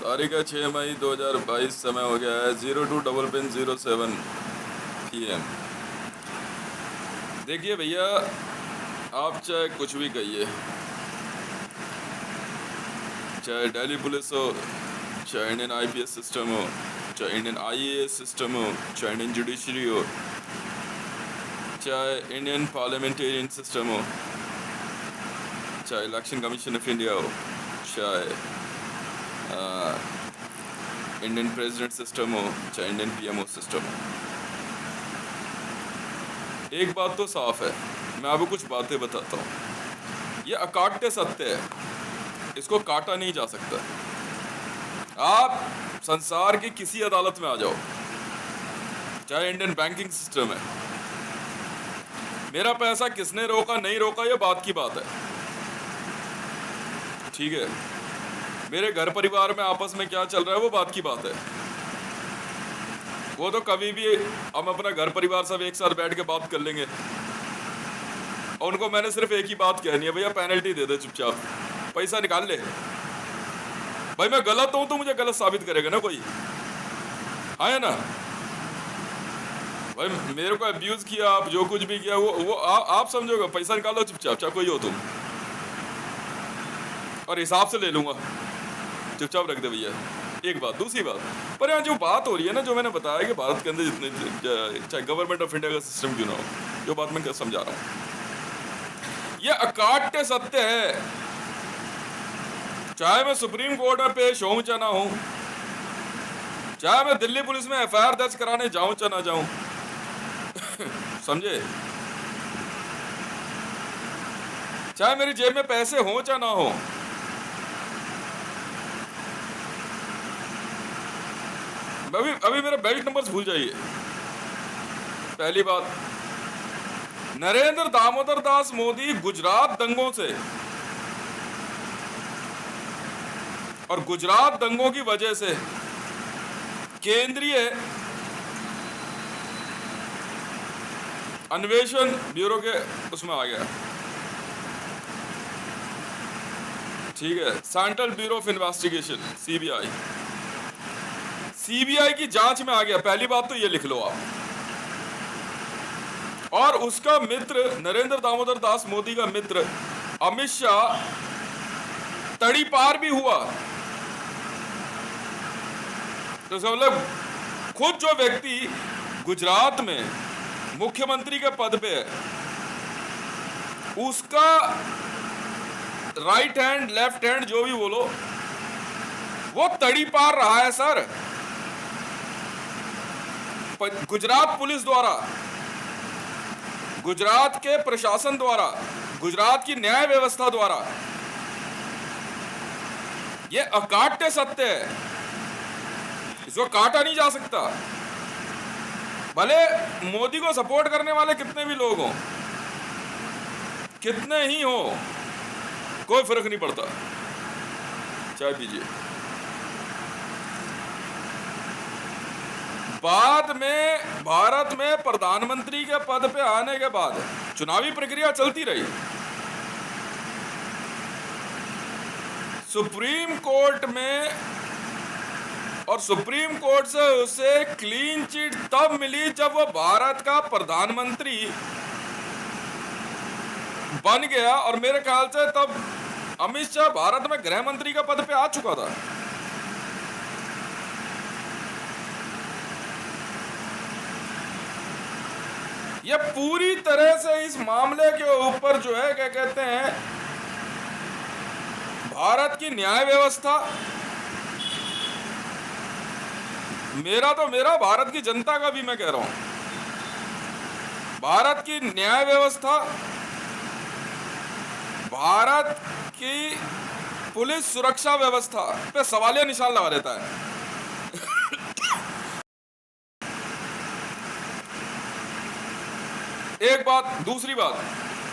तारीख है 6 मई 2022। समय हो गया है 02:07 PM। देखिए भैया, आप चाहे कुछ भी कहिए, चाहे दिल्ली पुलिस हो, चाहे इंडियन IPS सिस्टम हो, चाहे इंडियन IAS सिस्टम हो, चाहे इंडियन जुडिशरी हो, चाहे इंडियन पार्लियामेंटेरियन सिस्टम हो, चाहे इलेक्शन कमीशन ऑफ इंडिया हो, चाहे इंडियन प्रेसिडेंट सिस्टम हो, चाहे इंडियन PMO सिस्टम हो, एक बात तो साफ है। मैं आपको कुछ बातें बताता हूँ, ये अकाट्य सत्य है, इसको काटा नहीं जा सकता। आप संसार की किसी अदालत में आ जाओ, चाहे इंडियन बैंकिंग सिस्टम है, मेरा पैसा किसने रोका नहीं रोका ये बात की बात है, ठीक है। मेरे घर परिवार में आपस में क्या चल रहा है वो बात की बात है। वो तो कभी भी हम अपना घर परिवार सब एक साथ बैठ के बात कर लेंगे, और उनको मैंने सिर्फ एक ही बात कहनी है, भैया पेनल्टी दे दे, चुपचाप पैसा निकाल ले। भाई मैं गलत हूं तो मुझे गलत साबित करेगा ना कोई, है ना। भाई मेरे को अब्यूज किया, आप जो कुछ भी किया वो आप समझोगे, पैसा निकालो चुपचाप, चाहे कोई हो तुम, और हिसाब से ले लूंगा, चुपचाप रख दे भैया। एक बात। दूसरी बात, पर यहाँ जो बात हो रही है ना, जो मैंने बताया कि भारत के अंदर जितने, चाहे गवर्नमेंट ऑफ इंडिया का सिस्टम क्यों ना हो, जो बात मैं समझा रहा हूँ, ये अकाट्य सत्य है। चाहे मैं सुप्रीम कोर्ट में पेश हूं चाहे ना हूं, चाहे मैं दिल्ली पुलिस में FIR दर्ज कराने जाऊं चाहे ना जाऊं, समझे, चाहे मेरी जेब में पैसे हों चाहे ना हो, अभी मेरा बेल्ट नंबर्स भूल जाइए। पहली बात, नरेंद्र दामोदर दास मोदी गुजरात दंगों से और गुजरात दंगों की वजह से केंद्रीय अन्वेषण ब्यूरो के उसमें आ गया, ठीक है, central bureau of investigation, CBI की जांच में आ गया। पहली बात तो ये लिख लो आप। और उसका मित्र, नरेंद्र दामोदर दास मोदी का मित्र अमित शाह तड़ीपार भी हुआ। तो मतलब खुद जो व्यक्ति गुजरात में मुख्यमंत्री के पद पे है, उसका राइट हैंड लेफ्ट हैंड जो भी बोलो, वो तड़ीपार रहा है सर, गुजरात पुलिस द्वारा, गुजरात के प्रशासन द्वारा, गुजरात की न्याय व्यवस्था द्वारा। यह अकाट्य सत्य है, इसको काटा नहीं जा सकता। भले मोदी को सपोर्ट करने वाले कितने भी लोग हों, कितने ही हो, कोई फर्क नहीं पड़ता। चाय पीजिए। बाद में भारत में प्रधानमंत्री के पद पे आने के बाद चुनावी प्रक्रिया चलती रही। सुप्रीम कोर्ट में, और सुप्रीम कोर्ट से उसे क्लीन चिट तब मिली जब वो भारत का प्रधानमंत्री बन गया, और मेरे ख्याल से तब अमित शाह भारत में गृह मंत्री का पद पे आ चुका था। ये पूरी तरह से इस मामले के ऊपर जो है, क्या कहते हैं, भारत की न्याय व्यवस्था, मेरा तो मेरा, भारत की जनता का भी मैं कह रहा हूं, भारत की न्याय व्यवस्था, भारत की पुलिस सुरक्षा व्यवस्था पे सवालिया निशान लगा देता है। एक बात। दूसरी बात,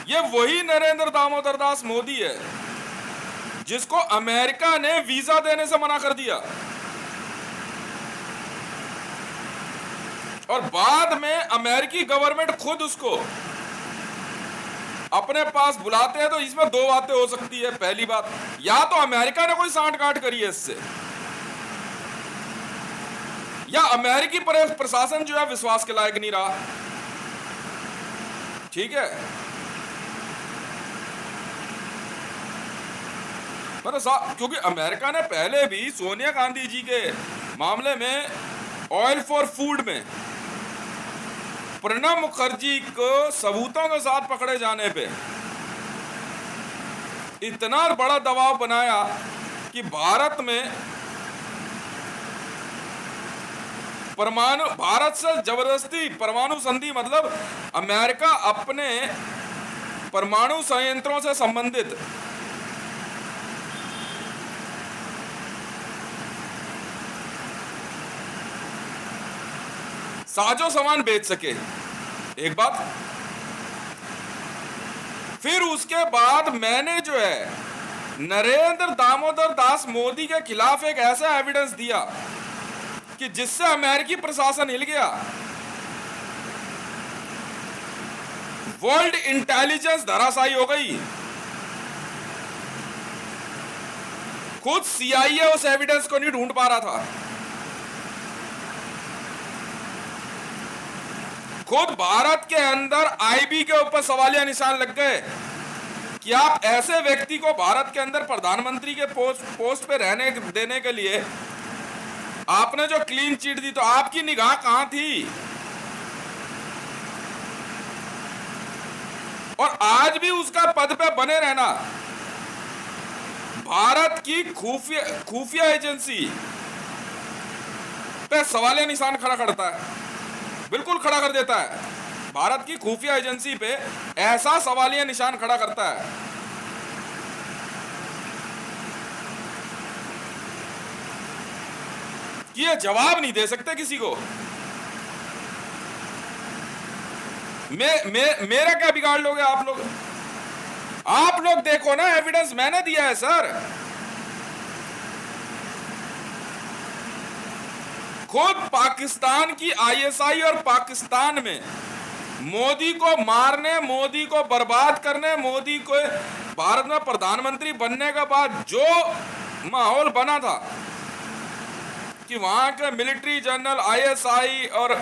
ये वही नरेंद्र दामोदर दास मोदी है जिसको अमेरिका ने वीजा देने से मना कर दिया, और बाद में अमेरिकी गवर्नमेंट खुद उसको अपने पास बुलाते हैं। तो इसमें दो बातें हो सकती है। पहली बात, या तो अमेरिका ने कोई सांठ गांठ करी है इससे, या अमेरिकी प्रशासन जो है विश्वास के लायक नहीं रहा। ठीक है, पर क्योंकि अमेरिका ने पहले भी सोनिया गांधी जी के मामले में ऑयल फॉर फूड में प्रणब मुखर्जी को सबूतों के साथ पकड़े जाने पे इतना बड़ा दबाव बनाया कि भारत में भारत से जबरदस्ती परमाणु संधि, मतलब अमेरिका अपने परमाणु संयंत्रों से संबंधित साजो सामान बेच सके, एक बात। फिर उसके बाद मैंने जो है नरेंद्र दामोदर दास मोदी के खिलाफ एक ऐसा एविडेंस दिया कि जिससे अमेरिकी प्रशासन हिल गया। वर्ल्ड इंटेलिजेंस धराशायी हो गई। खुद सीआईए उस एविडेंस को नहीं ढूंढ पा रहा था। खुद भारत के अंदर आईबी के ऊपर सवालिया निशान लग गए कि आप ऐसे व्यक्ति को भारत के अंदर प्रधानमंत्री के पोस्ट पे रहने देने के लिए आपने जो क्लीन चिट दी, तो आपकी निगाह कहां थी? और आज भी उसका पद पे बने रहना भारत की खुफिया एजेंसी पे सवालिया निशान खड़ा करता है, बिल्कुल खड़ा कर देता है। भारत की खुफिया एजेंसी पे ऐसा सवालिया निशान खड़ा करता है कि ये जवाब नहीं दे सकते किसी को। मेरा क्या बिगाड़ लोगे आप लोग? आप लोग देखो ना, एविडेंस मैंने दिया है सर। खुद पाकिस्तान की आईएसआई और पाकिस्तान में मोदी को मारने, मोदी को बर्बाद करने, मोदी को भारत में प्रधानमंत्री बनने के बाद जो माहौल बना था कि वहां के मिलिट्री जनरल, आईएसआई और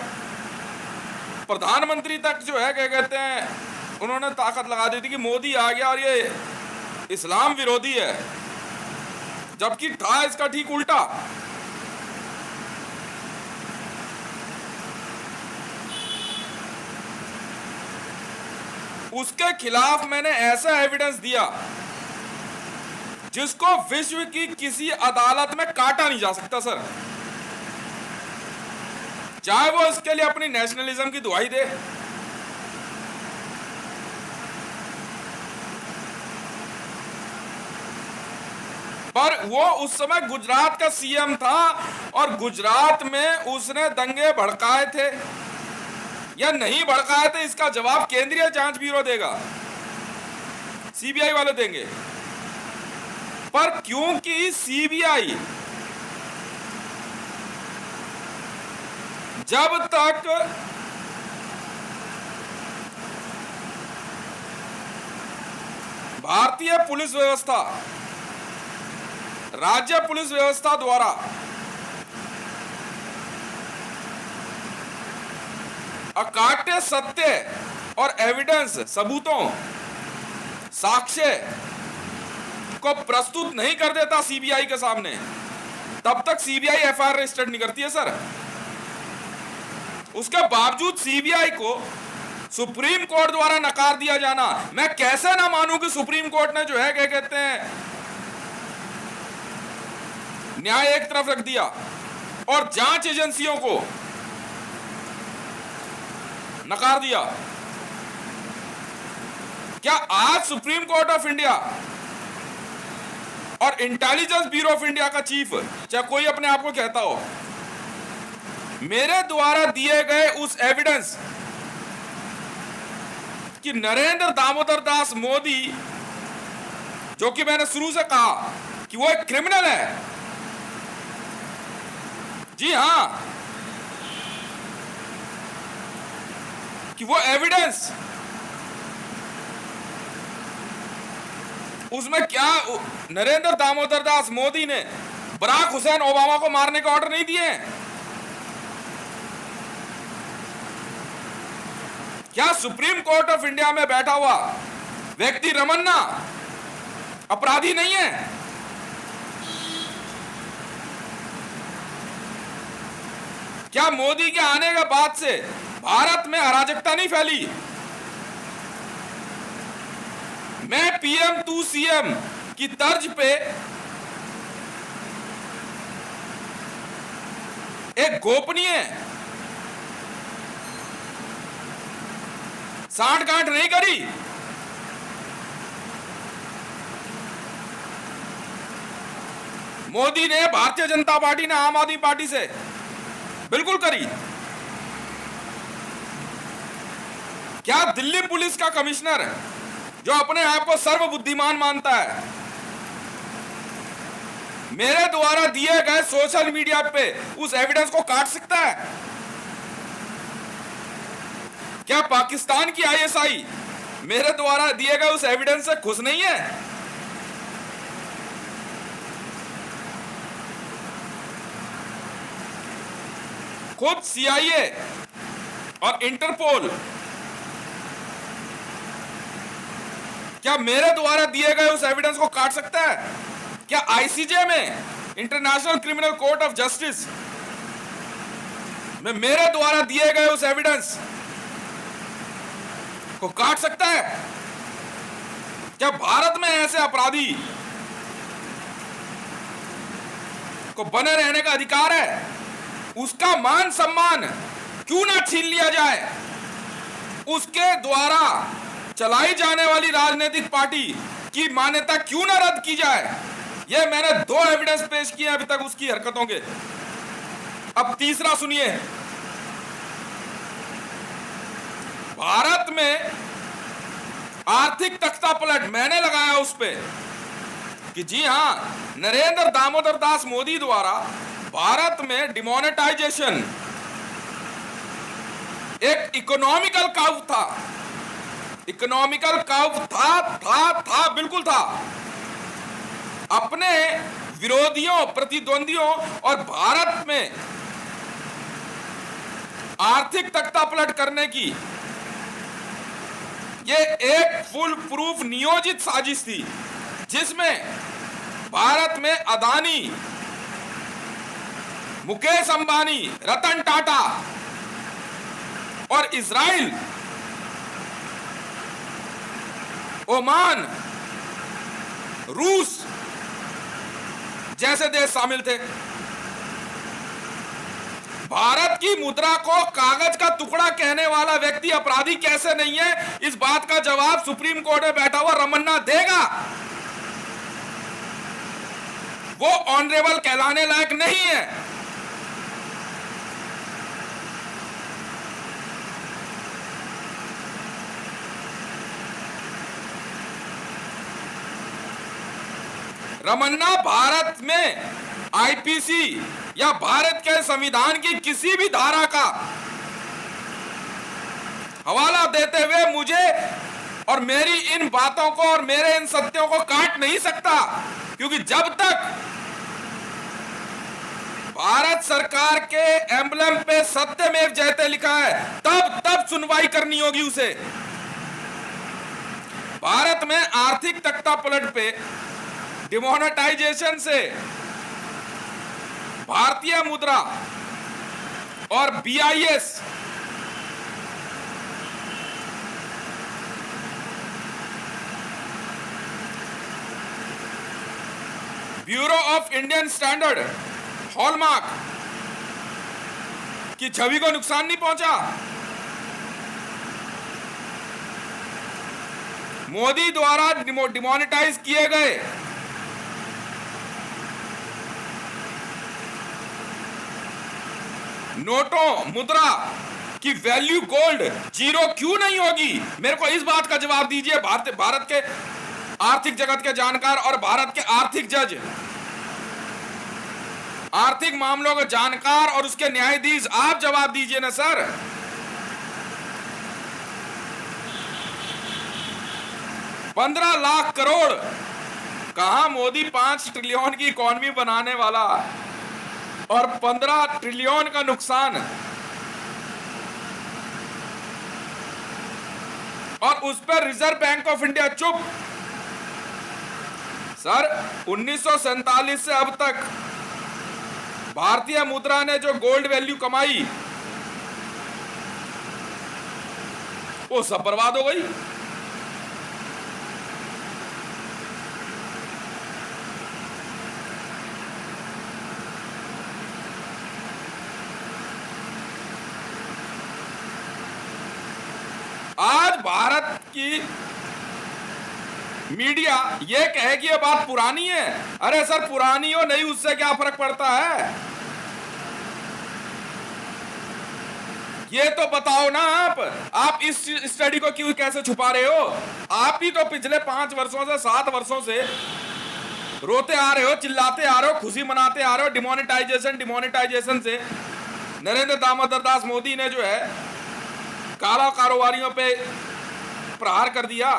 प्रधानमंत्री तक जो है क्या कहते हैं, उन्होंने ताकत लगा दी थी कि मोदी आ गया और ये इस्लाम विरोधी है, जबकि था इसका ठीक उल्टा। उसके खिलाफ मैंने ऐसा एविडेंस दिया जिसको विश्व की किसी अदालत में काटा नहीं जा सकता सर, चाहे वो इसके लिए अपनी नेशनलिज्म की दुहाई दे। पर वो उस समय गुजरात का सीएम था और गुजरात में उसने दंगे भड़काए थे या नहीं भड़काए थे, इसका जवाब केंद्रीय जांच ब्यूरो देगा, सीबीआई वाले देंगे। पर क्योंकि सीबीआई जब तक भारतीय पुलिस व्यवस्था, राज्य पुलिस व्यवस्था द्वारा अकाट्य सत्य और एविडेंस, सबूतों, साक्ष्य को प्रस्तुत नहीं कर देता सीबीआई के सामने, तब तक सीबीआई एफआईआर रजिस्टर नहीं करती है सर। उसके बावजूद सीबीआई को सुप्रीम कोर्ट द्वारा नकार दिया जाना, मैं कैसे ना मानूं कि सुप्रीम कोर्ट ने जो है क्या कहते हैं न्याय एक तरफ रख दिया और जांच एजेंसियों को नकार दिया। क्या आज सुप्रीम कोर्ट ऑफ इंडिया और इंटेलिजेंस ब्यूरो ऑफ इंडिया का चीफ, चाहे कोई अपने आप को कहता हो, मेरे द्वारा दिए गए उस एविडेंस कि नरेंद्र दामोदर दास मोदी, जो कि मैंने शुरू से कहा कि वो एक क्रिमिनल है, जी हां, कि वो एविडेंस, उसमें क्या नरेंद्र दामोदर दास मोदी ने बराक हुसैन ओबामा को मारने के ऑर्डर नहीं दिए, क्या सुप्रीम कोर्ट ऑफ इंडिया में बैठा हुआ व्यक्ति रमन्ना अपराधी नहीं है? क्या मोदी के आने के बाद से भारत में अराजकता नहीं फैली? मैं पीएम टू सीएम की तर्ज पे एक गोपनीय सांठगांठ नहीं करी। मोदी ने भारतीय जनता पार्टी ने आम आदमी पार्टी से बिल्कुल करी। क्या दिल्ली पुलिस का कमिश्नर जो अपने आप को सर्वबुद्धिमान मानता है, मेरे द्वारा दिए गए सोशल मीडिया पे उस एविडेंस को काट सकता है? क्या पाकिस्तान की आईएसआई मेरे द्वारा दिए गए उस एविडेंस से खुश नहीं है? खुद सीआईए और इंटरपोल क्या मेरे द्वारा दिए गए उस एविडेंस को काट सकता है? क्या आईसीजे में, international criminal court of justice में मेरे द्वारा दिए गए उस एविडेंस को काट सकता है? क्या भारत में ऐसे अपराधी को बने रहने का अधिकार है? उसका मान सम्मान क्यों ना छीन लिया जाए? उसके द्वारा चलाई जाने वाली राजनीतिक पार्टी की मान्यता क्यों ना रद्द की जाए? यह मैंने 2 एविडेंस पेश किए अभी तक उसकी हरकतों के। अब तीसरा सुनिए। भारत में आर्थिक तख्ता पलट मैंने लगाया उस पे कि जी हां, नरेंद्र दामोदर दास मोदी द्वारा भारत में डिमोनेटाइजेशन एक इकोनॉमिकल काव था। इकोनॉमिकल काव था, बिल्कुल था। अपने विरोधियों, प्रतिद्वंदियों और भारत में आर्थिक तख्ता पलट करने की ये एक फुल प्रूफ नियोजित साजिश थी, जिसमें भारत में अदानी, मुकेश अंबानी, रतन टाटा और इजराइल, ओमान, रूस जैसे देश शामिल थे। भारत की मुद्रा को कागज का टुकड़ा कहने वाला व्यक्ति अपराधी कैसे नहीं है? इस बात का जवाब सुप्रीम कोर्ट में बैठा हुआ रमन्ना देगा। वो ऑनरेबल कहलाने लायक नहीं है। रमन्ना भारत में आईपीसी या भारत के संविधान की किसी भी धारा का हवाला देते हुए मुझे और मेरी इन बातों को और मेरे इन सत्यों को काट नहीं सकता, क्योंकि जब तक भारत सरकार के एम्बलम पे सत्यमेव जयते लिखा है तब सुनवाई करनी होगी उसे। भारत में आर्थिक तख्ता पलट पे डिमोनेटाइजेशन से भारतीय मुद्रा और BIS bureau of Indian standard hallmark की छवि को नुकसान नहीं पहुंचा। मोदी द्वारा डिमोनेटाइज किए गए नोटों, मुद्रा की वैल्यू गोल्ड 0 क्यों नहीं होगी? मेरे को इस बात का जवाब दीजिए, भारत के आर्थिक जगत के जानकार और भारत के आर्थिक जज, आर्थिक मामलों के जानकार और उसके न्यायाधीश, आप जवाब दीजिए ना सर। $15 लाख करोड़ कहां मोदी 5 ट्रिलियन की इकोनॉमी बनाने वाला और 15 ट्रिलियन का नुकसान। और उस पर रिजर्व बैंक ऑफ इंडिया चुप। सर 1947 से अब तक भारतीय मुद्रा ने जो गोल्ड वैल्यू कमाई वो सब बर्बाद हो गई। आज भारत की मीडिया ये कहे कि ये बात पुरानी है। अरे सर पुरानी हो नहीं उससे क्या फर्क पड़ता है? ये तो बताओ ना आप इस स्टडी को क्यों कैसे छुपा रहे हो? आप ही तो पिछले 5 वर्षों से 7 वर्षों से रोते आ रहे हो, चिल्लाते आ रहे हो, खुशी मनाते आ रहे हो डिमोनेटाइजेशन से। नरेंद्र दामोदर दास मोदी ने जो है काला कारोबारियों पे प्रहार कर दिया।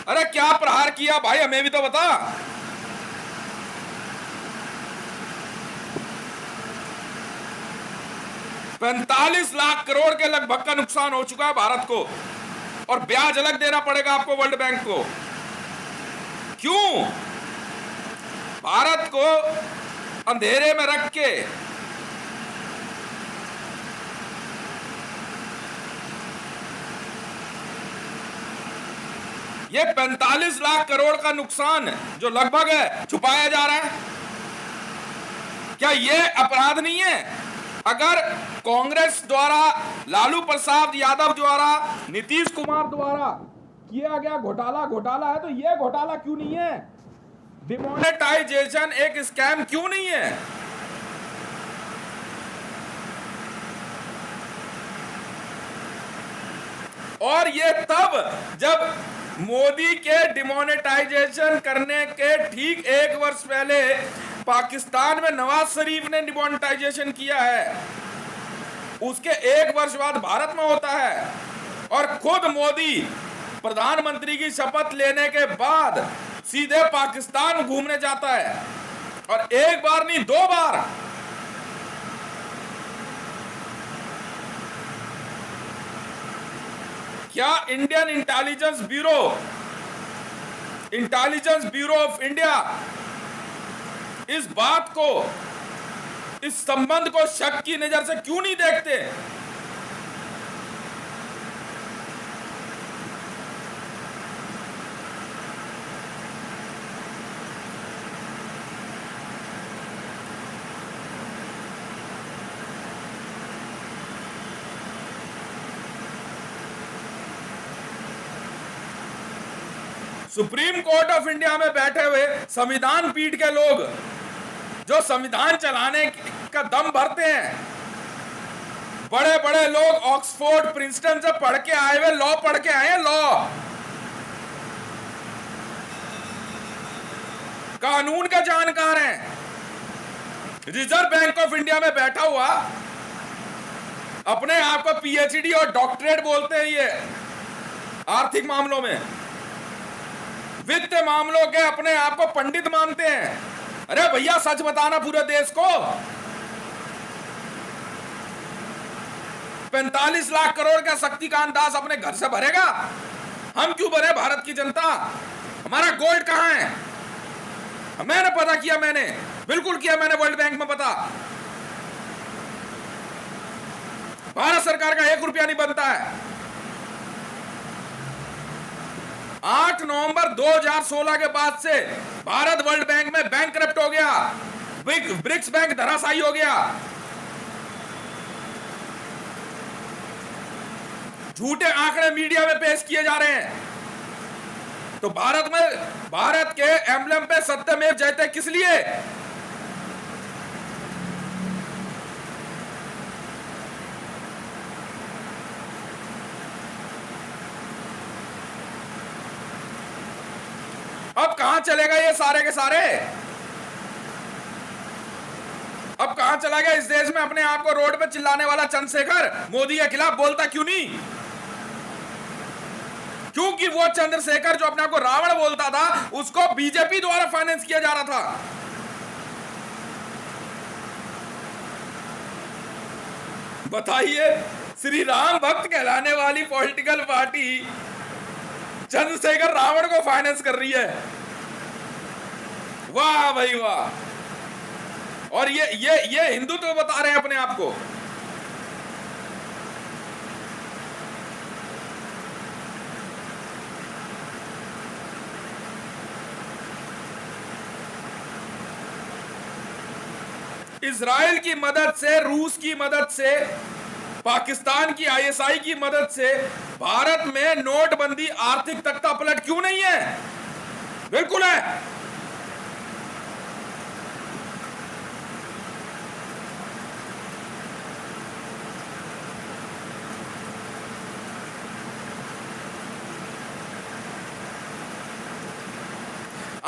अरे क्या प्रहार किया भाई, हमें भी तो बता। $45 लाख करोड़ के लगभग का नुकसान हो चुका है भारत को, और ब्याज अलग देना पड़ेगा आपको वर्ल्ड बैंक को। क्यों? भारत को अंधेरे में रख के ये 45 लाख करोड़ का नुकसान जो लगभग है छुपाया जा रहा है। क्या ये अपराध नहीं है? अगर कांग्रेस द्वारा, लालू प्रसाद यादव द्वारा, नीतीश कुमार द्वारा किया गया घोटाला है तो ये घोटाला क्यों नहीं है? डिमोनेटाइजेशन एक स्कैम क्यों नहीं है? और ये तब जब मोदी के डिमोनेटाइजेशन करने के ठीक 1 वर्ष पहले पाकिस्तान में नवाज शरीफ ने डिमोनेटाइजेशन किया है, उसके 1 वर्ष बाद भारत में होता है। और खुद मोदी प्रधानमंत्री की शपथ लेने के बाद सीधे पाकिस्तान घूमने जाता है, और 1 बार नहीं 2 बार। क्या Indian intelligence bureau of India इस बात को, इस संबंध को शक की नजर से क्यों नहीं देखते? सुप्रीम कोर्ट ऑफ इंडिया में बैठे हुए संविधान पीठ के लोग जो संविधान चलाने का दम भरते हैं, बड़े बड़े लोग ऑक्सफोर्ड प्रिंसटन से पढ़ के आए हुए, लॉ पढ़ के आए हैं, लॉ कानून का जानकार हैं। रिजर्व बैंक ऑफ इंडिया में बैठा हुआ अपने आप को पीएचडी और डॉक्टरेट बोलते हैं, ये आर्थिक मामलों में, वित्त मामलों के अपने आप को पंडित मानते हैं। अरे भैया सच बताना पूरे देश को, 45 लाख करोड़ का शक्तिकांत दास अपने घर से भरेगा? हम क्यों भरे? भारत की जनता। हमारा गोल्ड कहां है? मैंने पता किया, मैंने बिल्कुल किया, मैंने वर्ल्ड बैंक में पता। भारत सरकार का 1 रुपया नहीं बनता है। 8 नवंबर 2016 के बाद से भारत वर्ल्ड बैंक में बैंकक्रप्ट हो गया, ब्रिक्स बैंक धराशायी हो गया। झूठे आंकड़े मीडिया में पेश किए जा रहे हैं। तो भारत के एम्बलम पे सत्यमेव जयते किस लिए? अब कहां चलेगा ये सारे के सारे? अब कहां चला गया इस देश में अपने आप को रोड पे चिल्लाने वाला चंद्रशेखर? मोदी के खिलाफ बोलता क्यों नहीं? क्योंकि वो चंद्रशेखर जो अपने आप को रावण बोलता था, उसको बीजेपी द्वारा फाइनेंस किया जा रहा था। बताइए, श्री राम भक्त कहलाने वाली पॉलिटिकल पार्टी चंद्रशेखर रावण को फाइनेंस कर रही है। वाह भाई वाह। और ये हिंदुत्व तो बता रहे हैं अपने आप को। इजराइल की मदद से, रूस की मदद से, पाकिस्तान की आईएसआई की मदद से भारत में नोटबंदी आर्थिक तख्ता पलट क्यों नहीं है? बिल्कुल है।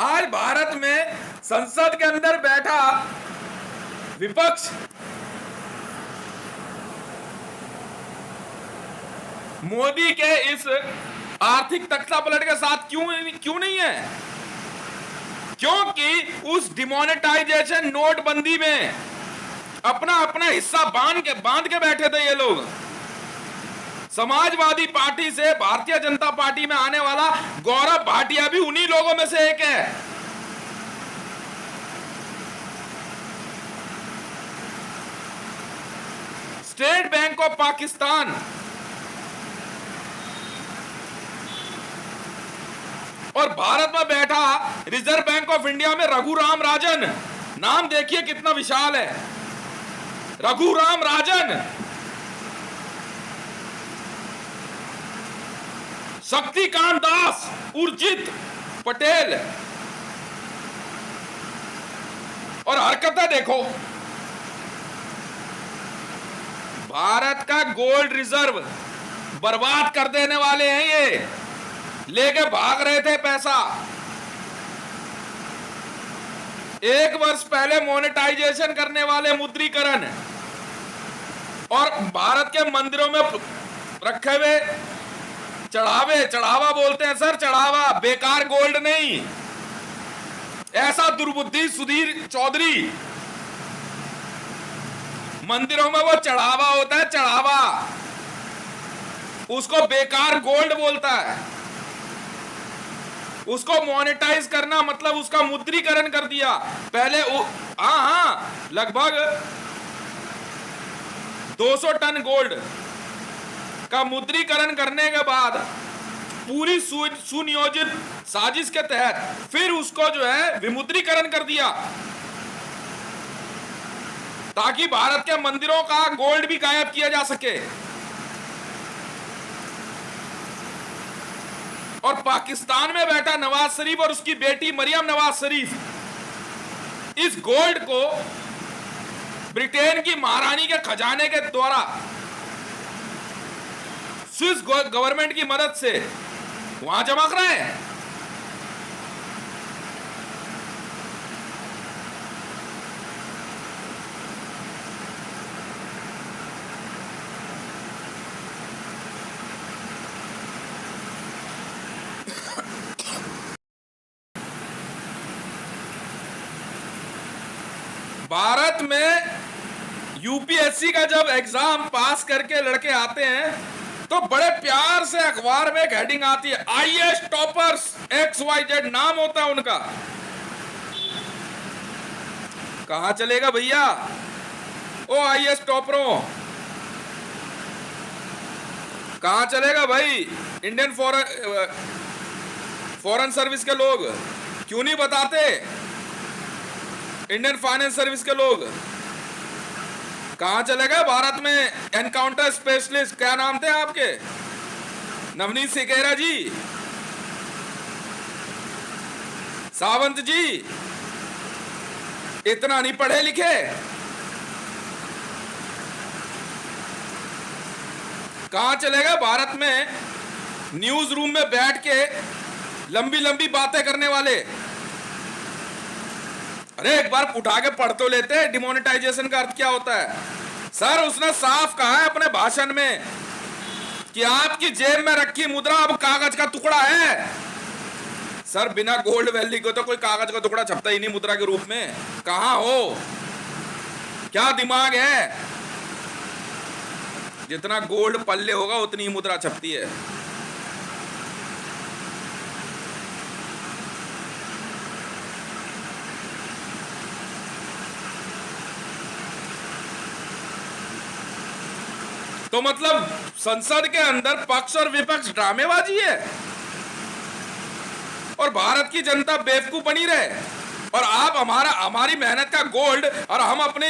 आज भारत में संसद के अंदर बैठा विपक्ष मोदी के इस आर्थिक तख्तापलट के साथ क्यों नहीं है? क्योंकि उस डिमोनेटाइजेशन नोटबंदी में अपना अपना हिस्सा बांध के बैठे थे ये लोग। समाजवादी पार्टी से भारतीय जनता पार्टी में आने वाला गौरव भाटिया भी उन्हीं लोगों में से एक है। स्टेट बैंक ऑफ पाकिस्तान और भारत में बैठा रिजर्व बैंक ऑफ इंडिया में रघुराम राजन, नाम देखिए कितना विशाल है, रघुराम राजन। शक्तिकांत दास, उर्जित पटेल, और हरकतें देखो। भारत का गोल्ड रिजर्व बर्बाद कर देने वाले हैं ये, लेके भाग रहे थे पैसा। 1 वर्ष पहले मोनेटाइजेशन करने वाले मुद्रीकरण और भारत के मंदिरों में रखे हुए चढ़ावा बोलते हैं सर, चढ़ावा, बेकार गोल्ड नहीं। ऐसा दुर्बुद्धि सुधीर चौधरी, मंदिरों में वो चढ़ावा होता है, चढ़ावा, उसको बेकार गोल्ड बोलता है। उसको मोनेटाइज करना मतलब उसका मुद्रीकरण कर दिया। पहले लगभग 200 टन गोल्ड का मुद्रीकरण करने के बाद पूरी सुनियोजित साजिश के तहत फिर उसको जो है विमुद्रीकरण कर दिया, ताकि भारत के मंदिरों का गोल्ड भी गायब किया जा सके। और पाकिस्तान में बैठा नवाज शरीफ और उसकी बेटी मरियम नवाज शरीफ इस गोल्ड को ब्रिटेन की महारानी के खजाने के द्वारा स्विस गवर्नमेंट की मदद से वहां जमा कर रहे हैं। भारत में यूपीएससी का जब एग्जाम पास करके लड़के आते हैं तो बड़े प्यार से अखबार में एक हेडिंग आती है, आईएएस टॉपर्स XYZ नाम होता है उनका। कहां चलेगा भैया ओ आईएएस टॉपरों, कहां चलेगा भाई? इंडियन फॉरेन सर्विस के लोग क्यों नहीं बताते? इंडियन फाइनेंस सर्विस के लोग कहां चले गए? भारत में एनकाउंटर स्पेशलिस्ट, क्या नाम थे आपके? नवनीत सिकेरा जी, सावंत जी, इतना नहीं पढ़े लिखे? कहां चले गए भारत में न्यूज रूम में बैठ के लंबी लंबी बातें करने वाले? अरे एक बार उठा के पढ़ तो लेते हैं डिमोनेटाइजेशन का अर्थ क्या होता है। सर उसने साफ कहा है अपने भाषण में कि आपकी जेब में रखी मुद्रा अब कागज का टुकड़ा है। सर बिना गोल्ड वैल्यू को तो कोई कागज का टुकड़ा छपता ही नहीं मुद्रा के रूप में। कहां हो, क्या दिमाग है? जितना गोल्ड पल्ले होगा उतनी मुद्रा छपती है। तो मतलब संसद के अंदर पक्ष और विपक्ष ड्रामेबाजी है और भारत की जनता बेवकूफ बनी रहे, और आप हमारी मेहनत का गोल्ड, और हम अपने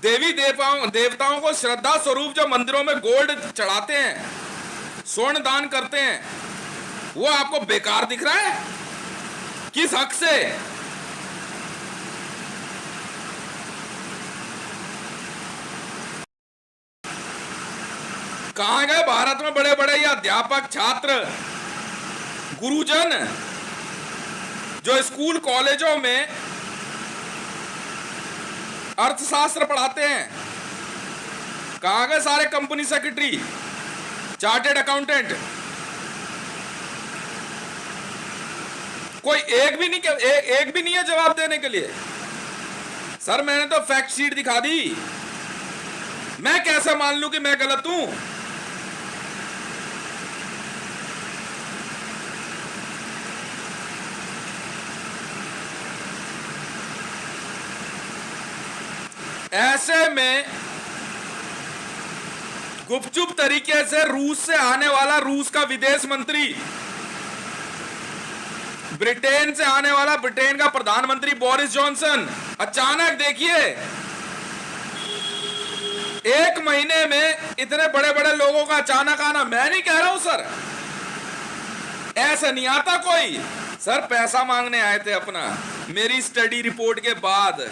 देवी देवताओं को श्रद्धा स्वरूप जो मंदिरों में गोल्ड चढ़ाते हैं, स्वर्ण दान करते हैं, वो आपको बेकार दिख रहा है? किस हक से? कहां गए भारत में बड़े बड़े ये अध्यापक, छात्र, गुरुजन जो स्कूल कॉलेजों में अर्थशास्त्र पढ़ाते हैं? कहां गए सारे कंपनी सेक्रेटरी, चार्टेड अकाउंटेंट? कोई एक भी नहीं है जवाब देने के लिए। सर मैंने तो फैक्ट शीट दिखा दी, मैं कैसे मान लूं कि मैं गलत हूं? ऐसे में गुपचुप तरीके से रूस से आने वाला, रूस का विदेश मंत्री, ब्रिटेन से आने वाला ब्रिटेन का प्रधानमंत्री बोरिस जॉनसन, अचानक देखिए 1 महीने में इतने बड़े बड़े लोगों का अचानक आना। मैं नहीं कह रहा हूं सर, ऐसा नहीं आता कोई। सर पैसा मांगने आए थे अपना, मेरी स्टडी रिपोर्ट के बाद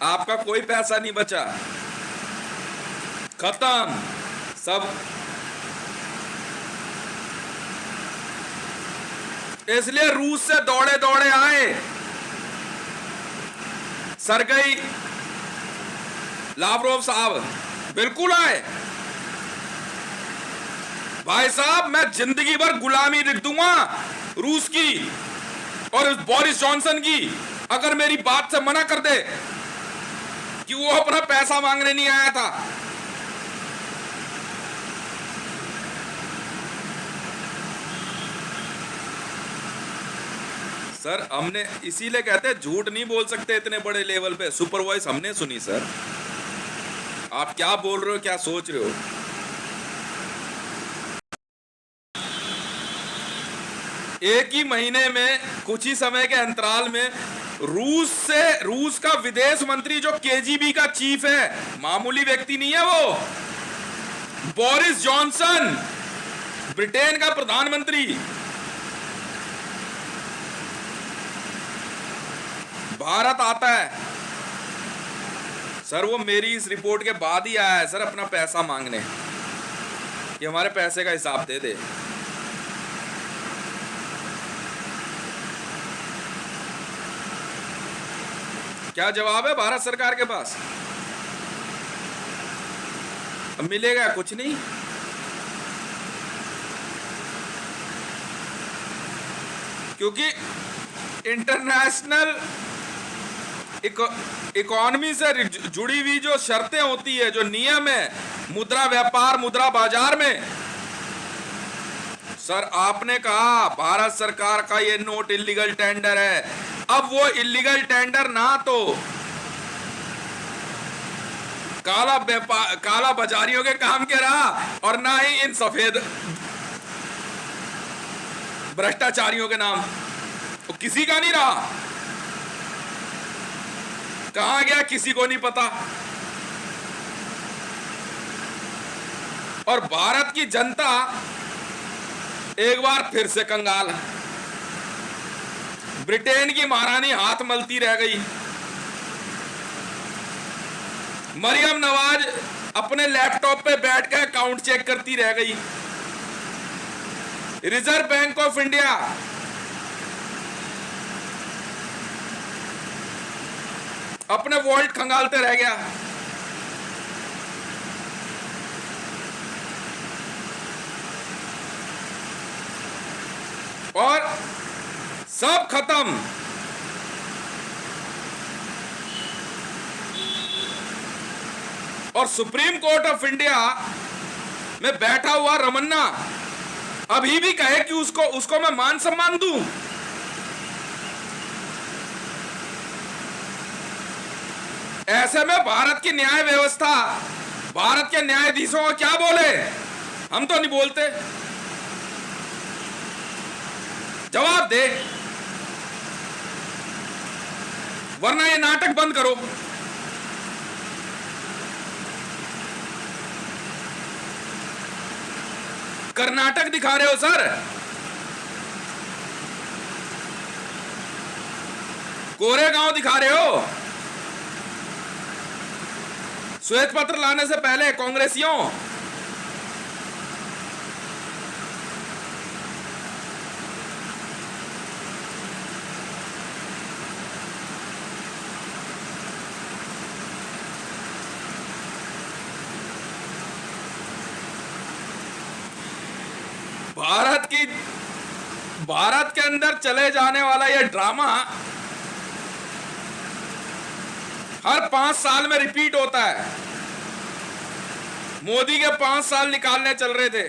आपका कोई पैसा नहीं बचा, खत्म सब। इसलिए रूस से दौड़े दौड़े आए, सरगई लावरोव साहब बिल्कुल आए। भाई साहब मैं जिंदगी भर गुलामी लिख दूंगा रूस की और बोरिस जॉनसन की, अगर मेरी बात से मना कर दे कि वो अपना पैसा मांगने नहीं आया था। सर हमने, इसीलिए कहते हैं झूठ नहीं बोल सकते इतने बड़े लेवल पे। सुपर वॉइस हमने सुनी सर, आप क्या बोल रहे हो, क्या सोच रहे हो? एक ही महीने में, कुछ ही समय के अंतराल में रूस का विदेश मंत्री जो केजीबी का चीफ है, मामूली व्यक्ति नहीं है वो, बोरिस जॉनसन, ब्रिटेन का प्रधानमंत्री, भारत आता है। सर वो मेरी इस रिपोर्ट के बाद ही आया है सर अपना पैसा मांगने कि हमारे पैसे का हिसाब दे दे। क्या जवाब है भारत सरकार के पास? अब मिलेगा कुछ नहीं। क्योंकि इंटरनेशनल इकोनॉमी से जुड़ी हुई जो शर्तें होती है, जो नियम है मुद्रा व्यापार, मुद्रा बाजार में, सर आपने कहा भारत सरकार का ये नोट इलीगल टेंडर है। अब वो इलीगल टेंडर ना तो काला बाजारियों के काम के रहा और ना ही इन सफेद भ्रष्टाचारियों के नाम, तो किसी का नहीं रहा। कहां गया किसी को नहीं पता। और भारत की जनता एक बार फिर से कंगाल। ब्रिटेन की महारानी हाथ मलती रह गई, मरियम नवाज अपने लैपटॉप पे बैठ कर अकाउंट चेक करती रह गई, रिजर्व बैंक ऑफ इंडिया अपने वॉल्ट खंगालते रह गया। और सब खत्म। और सुप्रीम कोर्ट ऑफ इंडिया में बैठा हुआ रमन्ना अभी भी कहे कि उसको मैं मान सम्मान दूं। ऐसे में भारत की न्याय व्यवस्था भारत के न्यायाधीशों को क्या बोले? हम तो नहीं बोलते। जवाब दे, वरना ये नाटक बंद करो। कर्नाटक दिखा रहे हो सर, कोरेगांव दिखा रहे हो। श्वेत पत्र लाने से पहले कांग्रेसियों, भारत के अंदर चले जाने वाला यह ड्रामा हर 5 साल में रिपीट होता है। मोदी के 5 साल निकालने चल रहे थे,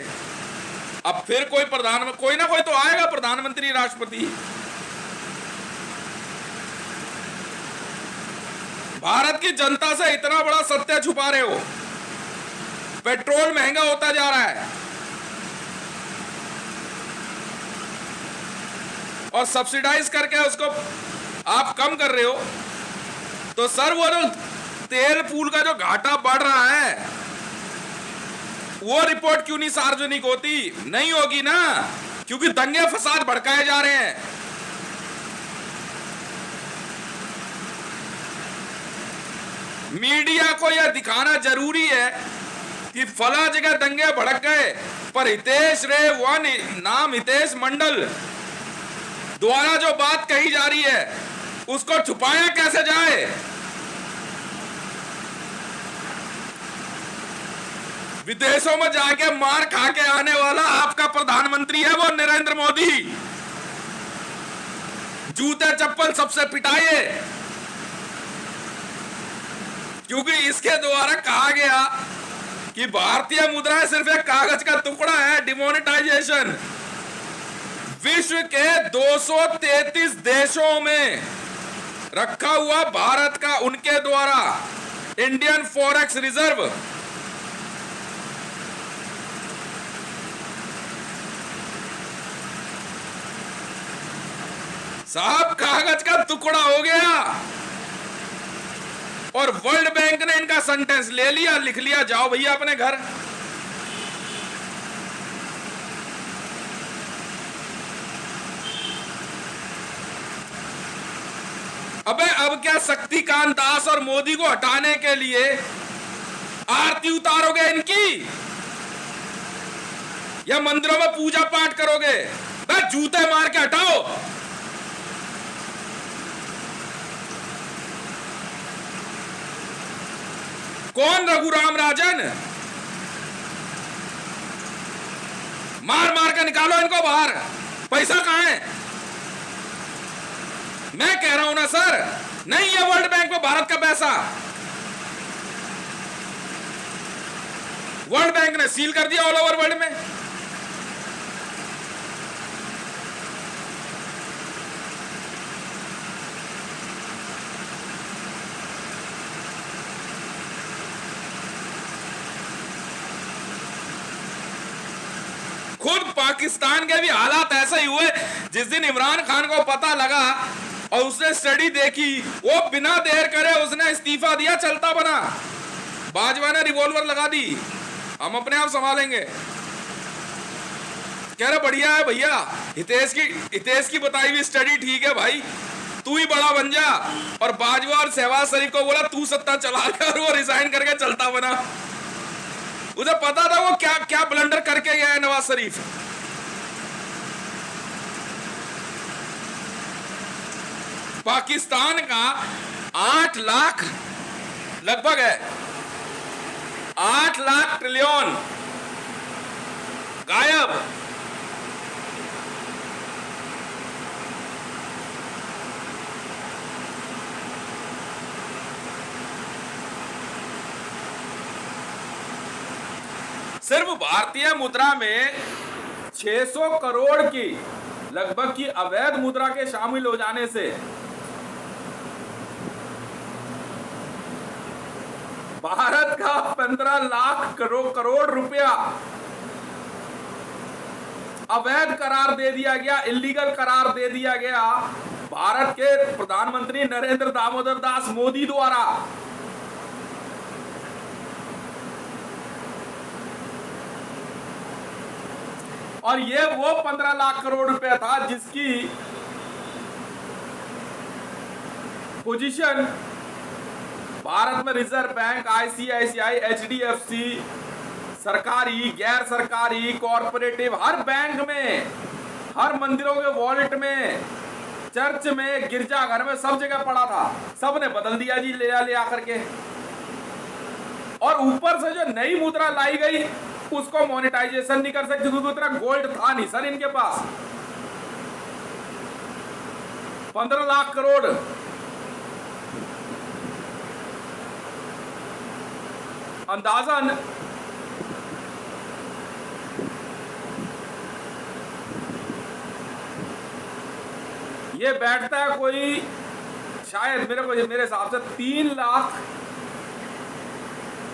अब फिर कोई ना कोई तो आएगा प्रधानमंत्री, राष्ट्रपति। भारत की जनता से इतना बड़ा सत्य छुपा रहे हो। पेट्रोल महंगा होता जा रहा है और सब्सिडाइज करके उसको आप कम कर रहे हो, तो सर वो जो तेल पूल का जो घाटा बढ़ रहा है, वो रिपोर्ट क्यों नहीं सार्वजनिक होती? नहीं होगी ना, क्योंकि दंगे फसाद भड़काए जा रहे हैं। मीडिया को यह दिखाना जरूरी है कि फला जगह दंगे भड़क गए, पर हितेश रे वन नाम हितेश मंडल द्वारा जो बात कही जा रही है उसको छुपाया कैसे जाए? विदेशों में जाके मार खा के आने वाला आपका प्रधानमंत्री है वो नरेंद्र मोदी। जूते चप्पल सबसे पिटाइए, क्योंकि इसके द्वारा कहा गया कि भारतीय मुद्रा सिर्फ एक कागज का टुकड़ा है। डिमोनेटाइजेशन विश्व के 233 देशों में रखा हुआ भारत का उनके द्वारा इंडियन फॉरेक्स रिजर्व साहब कागज का टुकड़ा हो गया। और वर्ल्ड बैंक ने इनका सेंटेंस ले लिया, लिख लिया, जाओ भैया अपने घर। अबे अब क्या शक्तिकांत दास और मोदी को हटाने के लिए आरती उतारोगे इनकी, या मंदिरों में पूजा पाठ करोगे? बे जूते मार के हटाओ। कौन रघुराम राजन? मार मार के निकालो इनको बाहर। पैसा कहां है? मैं कह रहा हूं ना सर, नहीं है वर्ल्ड बैंक में भारत का पैसा। वर्ल्ड बैंक ने सील कर दिया ऑल ओवर वर्ल्ड में। खुद पाकिस्तान के भी हालात ऐसे ही हुए। जिस दिन इमरान खान को पता लगा और उसने स्टडी देखी, वो बिना देर करे उसने इस्तीफा दिया, चलता बना। बाजवा ने रिवॉल्वर लगा दी, हम अपने आप संभालेंगे। कह रहे बढ़िया है भैया, हितेश की बताई हुई स्टडी ठीक है भाई, तू ही बड़ा बन जा। और बाजवा और शहबाज शरीफ को बोला तू सत्ता चला ले, और वो रिजाइन करके चलता बना। उसे पता था वो क्या क्या ब्लंडर करके गया है नवाज शरीफ। पाकिस्तान का 8 लाख लगभग है, 8 लाख ट्रिलियन गायब। सिर्फ भारतीय मुद्रा में 600 करोड़ की लगभग की अवैध मुद्रा के शामिल हो जाने से भारत का 15 लाख करोड़ रुपया अवैध करार दे दिया गया, इलीगल करार दे दिया गया भारत के प्रधानमंत्री नरेंद्र दामोदर दास मोदी द्वारा। और ये वो 15 लाख करोड़ रुपया था जिसकी पोजीशन भारत में रिजर्व बैंक, आईसीआईसीआई, एचडीएफसी, सरकारी, गैर सरकारी, कॉरपोरेटिव, हर बैंक में, हर मंदिरों के वॉलेट में, चर्च में, गिरजाघर में, सब जगह पड़ा था। सब ने बदल दिया जी ले आकर के। और ऊपर से जो नई मुद्रा लाई गई उसको मोनेटाइजेशन नहीं कर सकते क्योंकि उतना गोल्ड था नहीं सर इनके पास। 15 लाख करोड़ अंदाजन ये बैठता है कोई शायद मेरे हिसाब से 3 लाख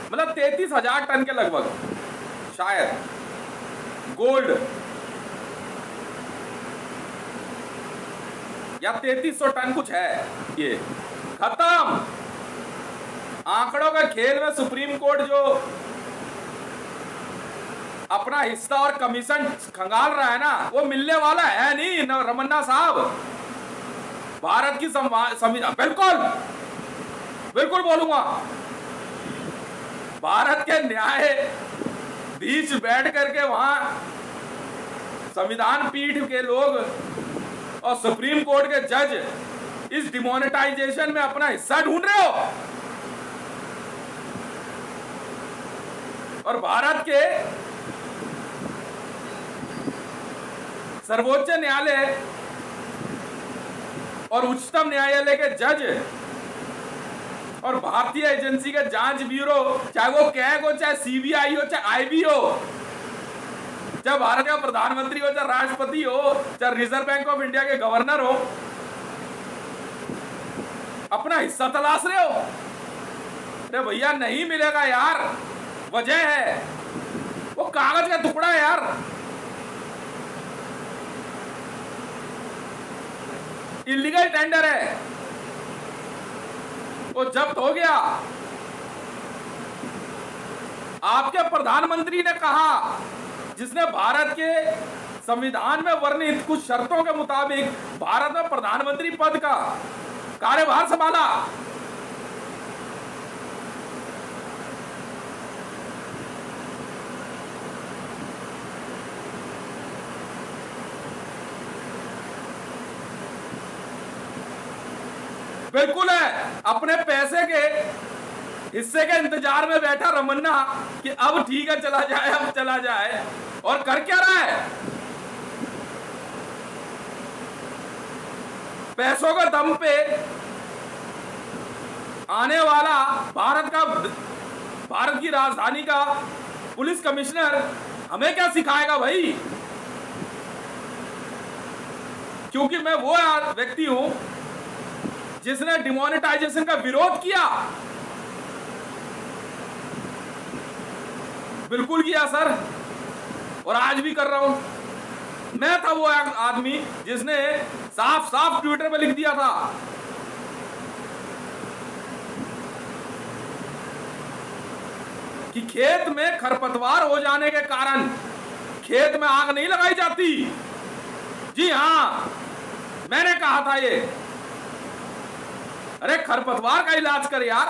मतलब 33,000 टन के लगभग शायद गोल्ड, या 3300 टन कुछ है। ये खत्म। आंकड़ों के खेल में सुप्रीम कोर्ट जो अपना हिस्सा और कमीशन खंगाल रहा है ना, वो मिलने वाला है नहीं रमन्ना साहब। भारत की बिल्कुल बिल्कुल बोलूंगा, भारत के न्याय बीच बैठ करके वहां संविधान पीठ के लोग और सुप्रीम कोर्ट के जज इस डिमोनेटाइजेशन में अपना हिस्सा ढूंढ रहे हो। और भारत के सर्वोच्च न्यायालय और उच्चतम न्यायालय के जज और भारतीय एजेंसी के जांच ब्यूरो, चाहे वो कैग हो, चाहे सीबीआई हो, चाहे आईबी हो, चाहे भारत का प्रधानमंत्री हो, चाहे राष्ट्रपति हो, चाहे रिजर्व बैंक ऑफ इंडिया के गवर्नर हो, अपना हिस्सा तलाश रहे हो। अरे भैया नहीं मिलेगा यार। वजह है वो कागज का टुकड़ा है यार। इलीगल टेंडर है, वो जब्त हो गया। आपके प्रधानमंत्री ने कहा, जिसने भारत के संविधान में वर्णित कुछ शर्तों के मुताबिक भारत में प्रधानमंत्री पद का कार्यभार संभाला, बिल्कुल है अपने पैसे के हिस्से के इंतजार में बैठा रमन्ना कि अब ठीक है चला जाए, अब चला जाए। और कर क्या रहा है? पैसों के दम पे आने वाला भारत की राजधानी का पुलिस कमिश्नर हमें क्या सिखाएगा भाई? क्योंकि मैं वो व्यक्ति हूं जिसने डिमोनेटाइजेशन का विरोध किया, बिल्कुल किया सर, और आज भी कर रहा हूं। मैं था वो आदमी जिसने साफ साफ ट्विटर पे लिख दिया था कि खेत में खरपतवार हो जाने के कारण खेत में आग नहीं लगाई जाती। जी हां, मैंने कहा था ये। अरे खरपतवार का इलाज कर यार,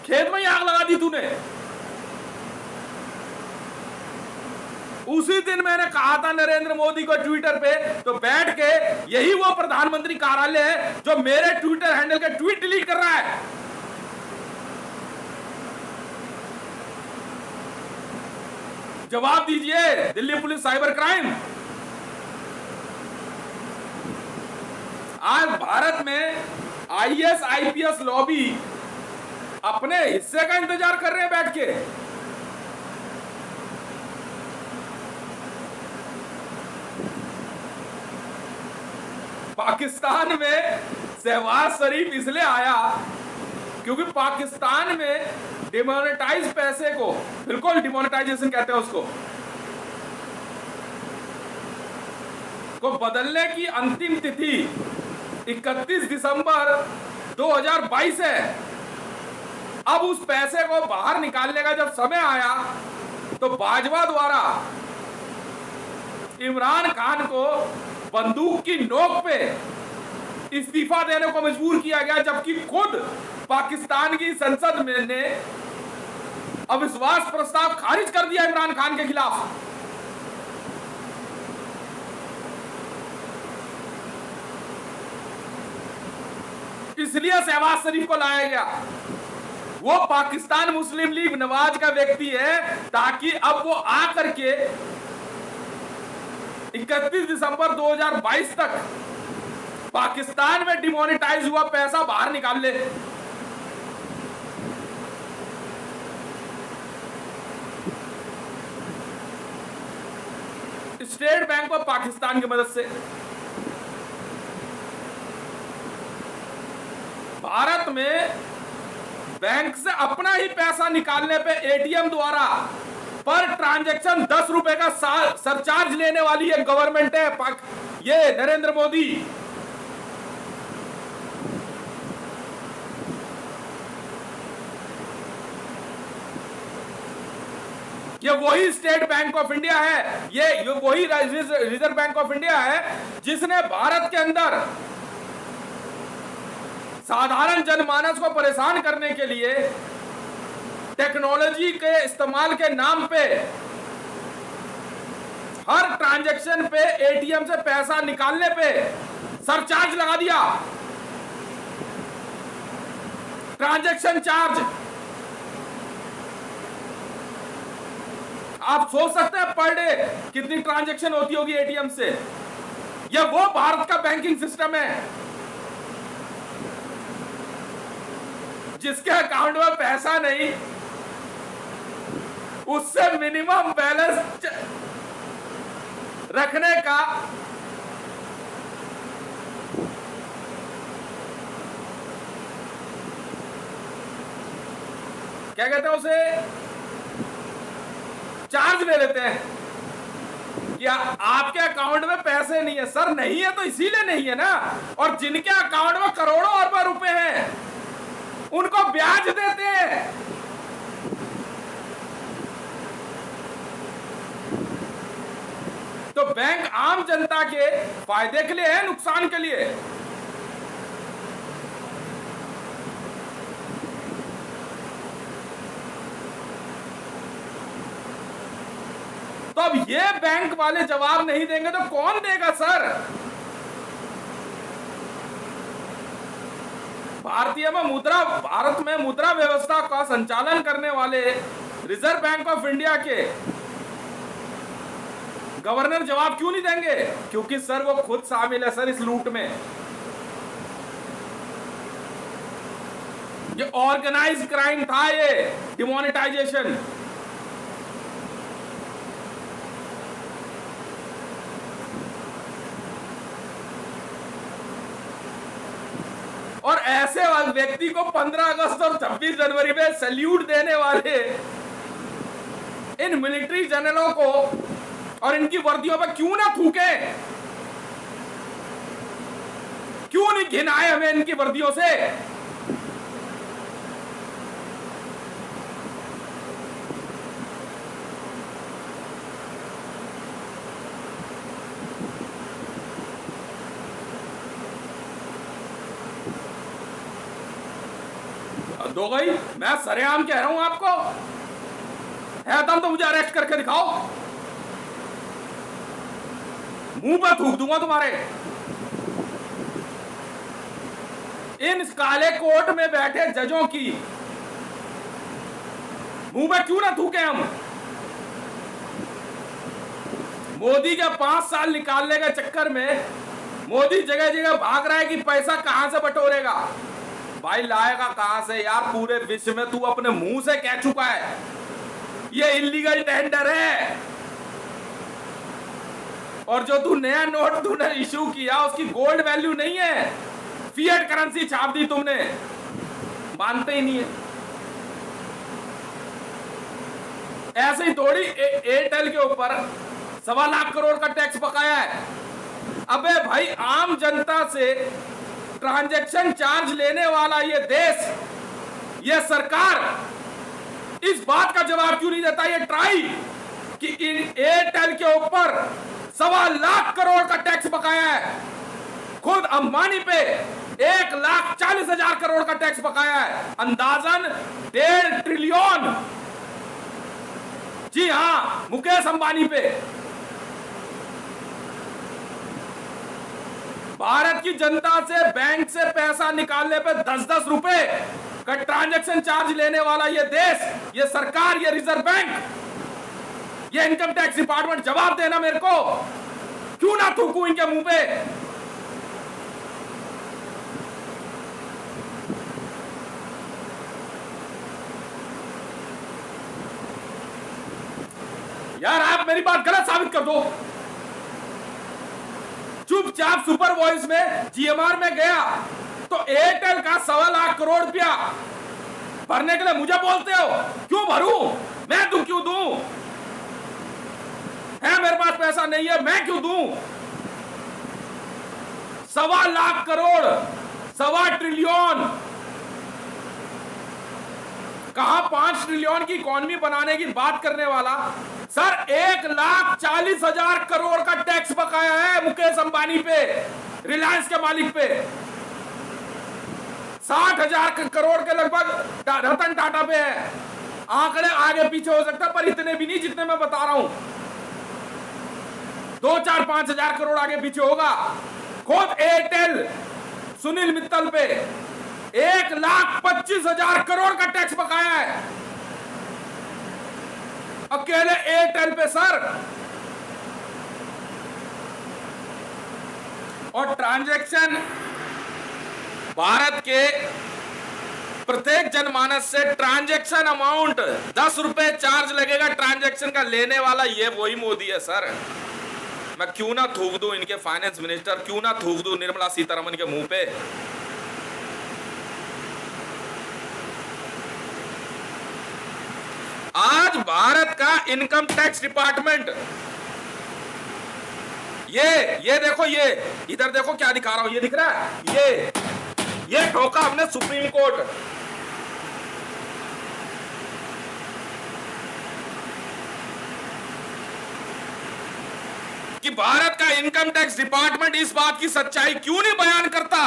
खेत में ही आग लगा दी तूने। उसी दिन मैंने कहा था नरेंद्र मोदी को ट्विटर पे, तो बैठ के यही वो प्रधानमंत्री कार्यालय है जो मेरे ट्विटर हैंडल के ट्वीट डिलीट कर रहा है। जवाब दीजिए दिल्ली पुलिस साइबर क्राइम। आज भारत में आईएएस आईपीएस लॉबी अपने हिस्से का इंतजार कर रहे हैं बैठ के। पाकिस्तान में शहबाज शरीफ इसलिए आया क्योंकि पाकिस्तान में डिमोनेटाइज पैसे को, बिल्कुल डिमोनेटाइजेशन कहते हैं उसको, को बदलने की अंतिम तिथि 31 दिसंबर 2022 है। अब उस पैसे को बाहर निकालने का जब समय आया तो बाजवा द्वारा इमरान खान को बंदूक की नोक पे इस्तीफा देने को मजबूर किया गया, जबकि खुद पाकिस्तान की संसद में ने अविश्वास प्रस्ताव खारिज कर दिया इमरान खान के खिलाफ। इसलिए शहबाज शरीफ को लाया गया। वो पाकिस्तान मुस्लिम लीग नवाज का व्यक्ति है, ताकि अब वो आकर के 31 दिसंबर 2022 तक पाकिस्तान में डिमोनेटाइज हुआ पैसा बाहर निकाल ले। स्टेट बैंक ऑफ पाकिस्तान की मदद से भारत में बैंक से अपना ही पैसा निकालने पे एटीएम द्वारा पर ट्रांजैक्शन 10 रुपए का सरचार्ज लेने वाली एक गवर्नमेंट है ये नरेंद्र मोदी। ये वही स्टेट बैंक ऑफ इंडिया है, ये वही रिजर्व बैंक ऑफ इंडिया है जिसने भारत के अंदर साधारण जनमानस को परेशान करने के लिए टेक्नोलॉजी के इस्तेमाल के नाम पे हर ट्रांजैक्शन पे एटीएम से पैसा निकालने पे सरचार्ज लगा दिया, ट्रांजैक्शन चार्ज। आप सोच सकते हैं पर डे कितनी ट्रांजैक्शन होती होगी एटीएम से। यह वो भारत का बैंकिंग सिस्टम है जिसके अकाउंट में पैसा नहीं, उससे मिनिमम बैलेंस रखने का क्या कहते हैं उसे, चार्ज ले लेते हैं कि आपके अकाउंट में पैसे नहीं है। सर नहीं है तो इसीलिए नहीं है ना, और जिनके अकाउंट में करोड़ों अरबों रुपए हैं उनको ब्याज देते हैं। तो बैंक आम जनता के फायदे के लिए है, नुकसान के लिए? तो अब ये बैंक वाले जवाब नहीं देंगे तो कौन देगा सर? भारत में मुद्रा व्यवस्था का संचालन करने वाले रिजर्व बैंक ऑफ इंडिया के गवर्नर जवाब क्यों नहीं देंगे? क्योंकि सर वो खुद शामिल है सर इस लूट में। ये ऑर्गेनाइज्ड क्राइम था, ये डिमोनेटाइजेशन। और ऐसे व्यक्ति को 15 अगस्त और 26 जनवरी में सैल्यूट देने वाले इन मिलिट्री जनरलों को और इनकी वर्दियों पर क्यों ना थूके? क्यों नहीं घिनाए हमें इनकी वर्दियों से? दो गई, मैं सरेआम कह रहा हूं आपको, है दम तो मुझे अरेस्ट करके दिखाओ, मुंह पर थूक दूंगा तुम्हारे। इन काले कोर्ट में बैठे जजों की मुंह पर क्यों ना थूके हम? मोदी के 5 साल निकालने के चक्कर में मोदी जगह जगह भाग रहा है कि पैसा कहां से बटोरेगा। भाई लाएगा कहां से यार? पूरे विश्व में तू अपने मुंह से कह चुका है ये इलीगल टेंडर है, और जो तू नया नोट तूने इशू किया उसकी गोल्ड वैल्यू नहीं है, फिएट करेंसी छाप दी तुमने। मानते ही नहीं है। ऐसे ही थोड़ी एयरटेल के ऊपर 1.25 लाख करोड़ का टैक्स बकाया है। अबे भाई, आम जनता से ट्रांजैक्शन चार्ज लेने वाला ये देश, ये सरकार इस बात का जवाब क्यों नहीं देता, ये ट्राई, कि एयरटेल के ऊपर 1.25 लाख करोड़ का टैक्स बकाया है। खुद अंबानी पे 1,40,000 करोड़ का टैक्स बकाया है, अंदाजन 1.5 ट्रिलियन। जी हां, मुकेश अंबानी पे। भारत की जनता से बैंक से पैसा निकालने पे 10-10 रुपए का ट्रांजैक्शन चार्ज लेने वाला ये देश, ये सरकार, ये रिजर्व बैंक, ये इनकम टैक्स डिपार्टमेंट जवाब देना मेरे को। क्यों ना थूकूं इनके मुंह पे। यार, आप मेरी बात गलत साबित कर दो। चुपचाप सुपर वॉइस में जीएमआर में गया तो एयरटेल का 1.25 लाख करोड़ रुपया भरने के लिए मुझे बोलते हो। क्यों भरूं मैं? तू क्यों दूं? है मेरे पास पैसा नहीं है, मैं क्यों दूं? 1.25 लाख करोड़, 1.25 ट्रिलियन, कहां 5 ट्रिलियन की इकोनॉमी बनाने की बात करने वाला सर 1,40,000 करोड़ का टैक्स बकाया है मुकेश अंबानी पे, रिलायंस के मालिक पे। 60,000 करोड़ के लगभग रतन टाटा पे है। आंकड़े आगे पीछे हो सकता है, पर इतने भी नहीं जितने मैं बता रहा हूं। 2-4-5,000 करोड़ आगे पीछे होगा। खुद एयरटेल सुनील मित्तल पे 1,25,000 करोड़ का टैक्स बकाया है अकेले एयरटेल पे सर। और ट्रांजैक्शन भारत के प्रत्येक जनमानस से ट्रांजैक्शन अमाउंट 10 रुपए चार्ज लगेगा ट्रांजैक्शन का लेने वाला, ये वही मोदी है सर। मैं क्यों ना थूक दूं इनके फाइनेंस मिनिस्टर, क्यों ना थूक दूं निर्मला सीतारमन के मुंह पे। आज भारत का इनकम टैक्स डिपार्टमेंट, ये देखो, ये इधर देखो क्या दिखा रहा हूं, ये दिख रहा है, ये ठोका हमने सुप्रीम कोर्ट। कि भारत का इनकम टैक्स डिपार्टमेंट इस बात की सच्चाई क्यों नहीं बयान करता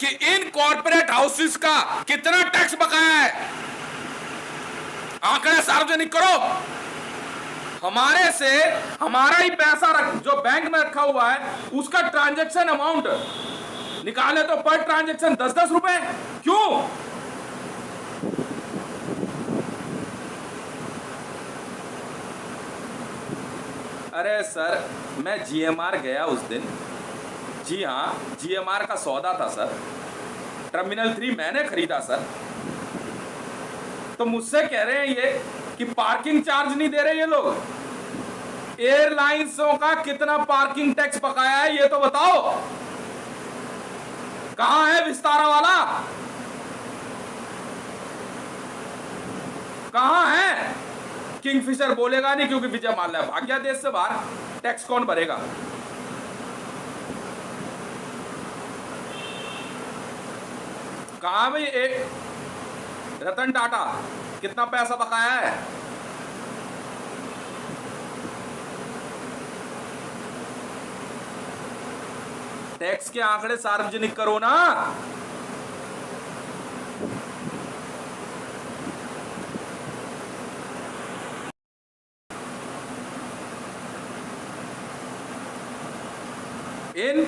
कि इन कॉर्पोरेट हाउसेस का कितना टैक्स बकाया है। आंकड़े सार्वजनिक करो। हमारे से हमारा ही पैसा जो बैंक में रखा हुआ है उसका ट्रांजैक्शन अमाउंट निकाले तो पर ट्रांजैक्शन 10-10 रुपए। क्यों? अरे सर, मैं जीएमआर गया उस दिन। जी हाँ, जीएमआर का सौदा था सर। टर्मिनल 3 मैंने खरीदा सर। तो मुझसे कह रहे हैं ये कि पार्किंग चार्ज नहीं दे रहे ये लोग। एयरलाइंसों का कितना पार्किंग टैक्स बकाया है ये तो बताओ। कहां है विस्तारा वाला? कहां है? किंगफिशर बोलेगा नहीं क्योंकि विजय माल्या भाग गया देश से बाहर। टैक्स कौन भरेगा? कहां भाई रतन टाटा कितना पैसा बकाया है? टैक्स के आंकड़े सार्वजनिक करो ना। इन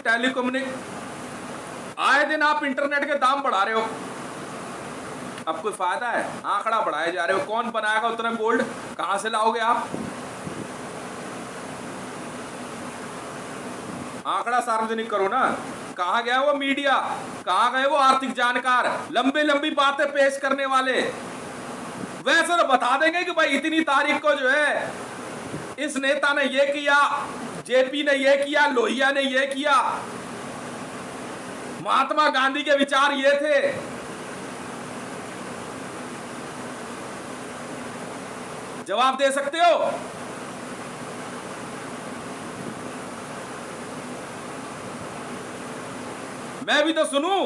आए दिन आप इंटरनेट के दाम बढ़ा रहे हो। अब कोई फायदा है? आंकड़ा बढ़ाए जा रहे हो। कौन बनाएगा उतना गोल्ड? कहां से लाओगे आप? आंकड़ा सार्वजनिक करो ना। कहां गया वो मीडिया? कहां गए वो आर्थिक जानकार, लंबी लंबी बातें पेश करने वाले? वैसे तो बता देंगे कि भाई इतनी तारीख को जो है इस नेता ने ये किया, जेपी ने ये किया, लोहिया ने ये किया, महात्मा गांधी के विचार ये थे। जवाब दे सकते हो? मैं भी तो सुनूं,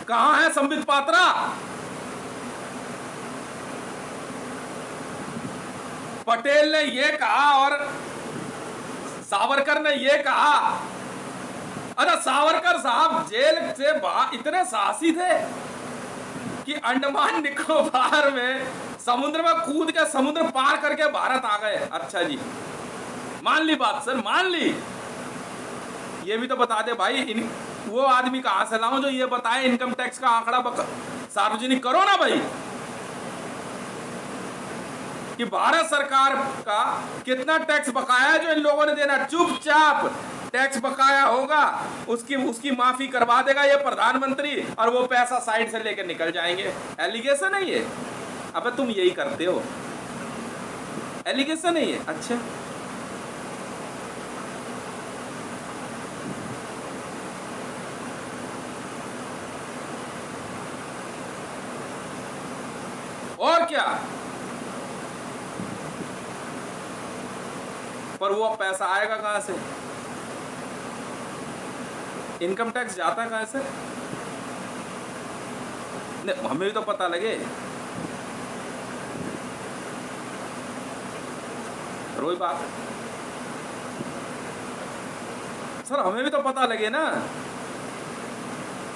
कहां है संबित पात्रा? पटेल ने ये कहा और सावरकर ने ये कहा। अरे सावरकर साहब जेल से बाहर इतने साहसी थे कि अंडमान निकोबार में समुद्र में कूद के समुद्र पार करके भारत आ गए। अच्छा जी, मान ली बात सर, मान ली। ये भी तो बता दे भाई, वो आदमी कहां से लाऊं जो ये बताए इनकम टैक्स का आंकड़ा सार्वजनिक करो ना भाई, कि भारत सरकार का कितना टैक्स बकाया है जो इन लोगों ने देना। चुपचाप टैक्स बकाया होगा, उसकी माफी करवा देगा ये प्रधानमंत्री और वो पैसा साइड से लेकर निकल जाएंगे। एलिगेशन है ये? अबे तुम यही करते हो, एलिगेशन है ये? अच्छा, और क्या? पर वो पैसा आएगा कहां से? इनकम टैक्स जाता कहां से? नहीं, हमें भी तो पता लगे। रोई बात सर, हमें भी तो पता लगे ना।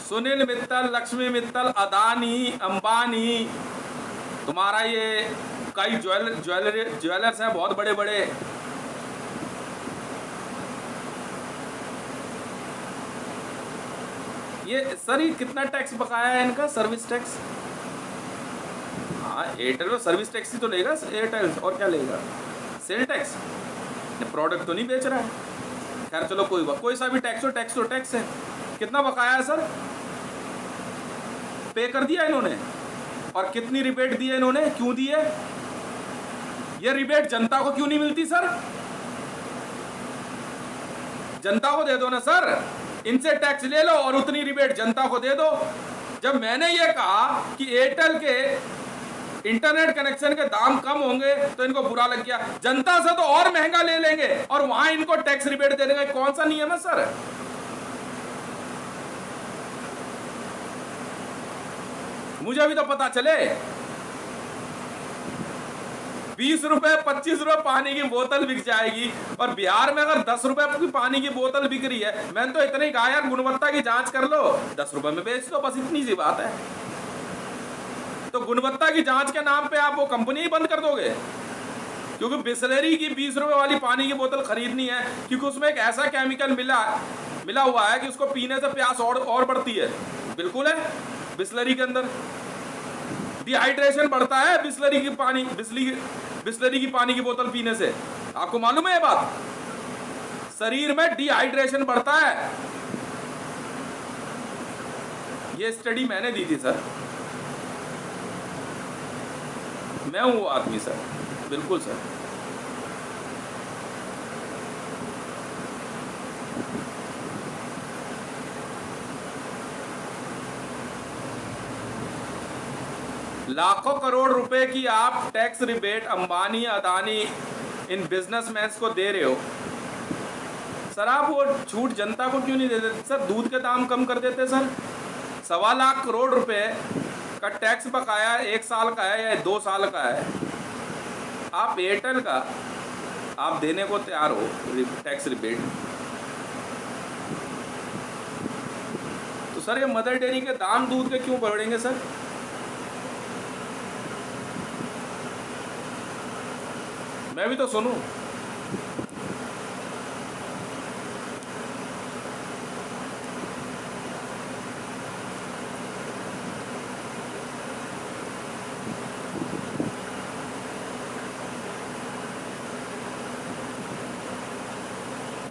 सुनील मित्तल, लक्ष्मी मित्तल, अदानी, अंबानी, तुम्हारा ये कई ज्वेलर्स हैं बहुत बड़े बड़े। ये सर, ये कितना टैक्स बकाया है इनका? Service tax. हाँ, एयरटेल तो सर्विस टैक्स ही तो लेगा एयरटेल, और क्या लेगा? Sale tax. प्रोडक्ट तो नहीं बेच रहा है। खैर चलो, कोई सा भी टैक्स हो, टैक्स तो टैक्स है। कितना बकाया है सर? पे कर दिया इन्होंने। और कितनी रिबेट दी है इन्होंने? क्यों दी है ये रिबेट? जनता को क्यों नहीं मिलती सर? जनता को दे दो ना सर, इनसे टैक्स ले लो और उतनी रिबेट जनता को दे दो। जब मैंने ये कहा कि एयरटेल के इंटरनेट कनेक्शन के दाम कम होंगे तो इनको बुरा लग गया। जनता से तो और महंगा ले लेंगे और वहां इनको टैक्स रिबेट देने का कौन सा नियम है सर? मुझे अभी तो पता चले। 20 रुपए 25 रुपए पानी की बोतल बिक जाएगी और बिहार में अगर 10 रुपए की पानी की बोतल बिक रही है, मैंने तो इतने ही कहा यार, गुणवत्ता की जांच कर लो, 10 रुपए में बेच दो, बस इतनी सी बात है। तो गुणवत्ता की जांच के नाम पे आप वो कंपनी ही बंद कर दोगे? क्योंकि बिस्लेरी की 20 रुपए वाली पानी की बोतल खरीदनी है क्योंकि उसमें एक ऐसा केमिकल मिला हुआ है कि उसको पीने से प्यास और बढ़ती है। बिल्कुल है, बिस्लेरी के अंदर डिहाइड्रेशन बढ़ता है बिस्लेरी की पानी की बोतल पीने से। आपको मालूम है ये बात? शरीर में डिहाइड्रेशन बढ़ता है। ये स्टडी मैंने दी थी सर, मैं हूं वो आदमी सर। बिल्कुल सर। लाखों करोड़ रुपए की आप टैक्स रिबेट अंबानी, अदानी, इन बिजनेसमैन को दे रहे हो सर। आप वो छूट जनता को क्यों नहीं दे देते सर? दूध के दाम कम कर देते सर। 1.25 लाख करोड़ रुपए का टैक्स बकाया 1 साल का है या 2 साल का है। आप एयरटेल का आप देने को तैयार हो टैक्स रिबेट, तो सर ये मदर डेयरी के दाम दूध के क्यों बढ़ेंगे सर? मैं भी तो सुनूं।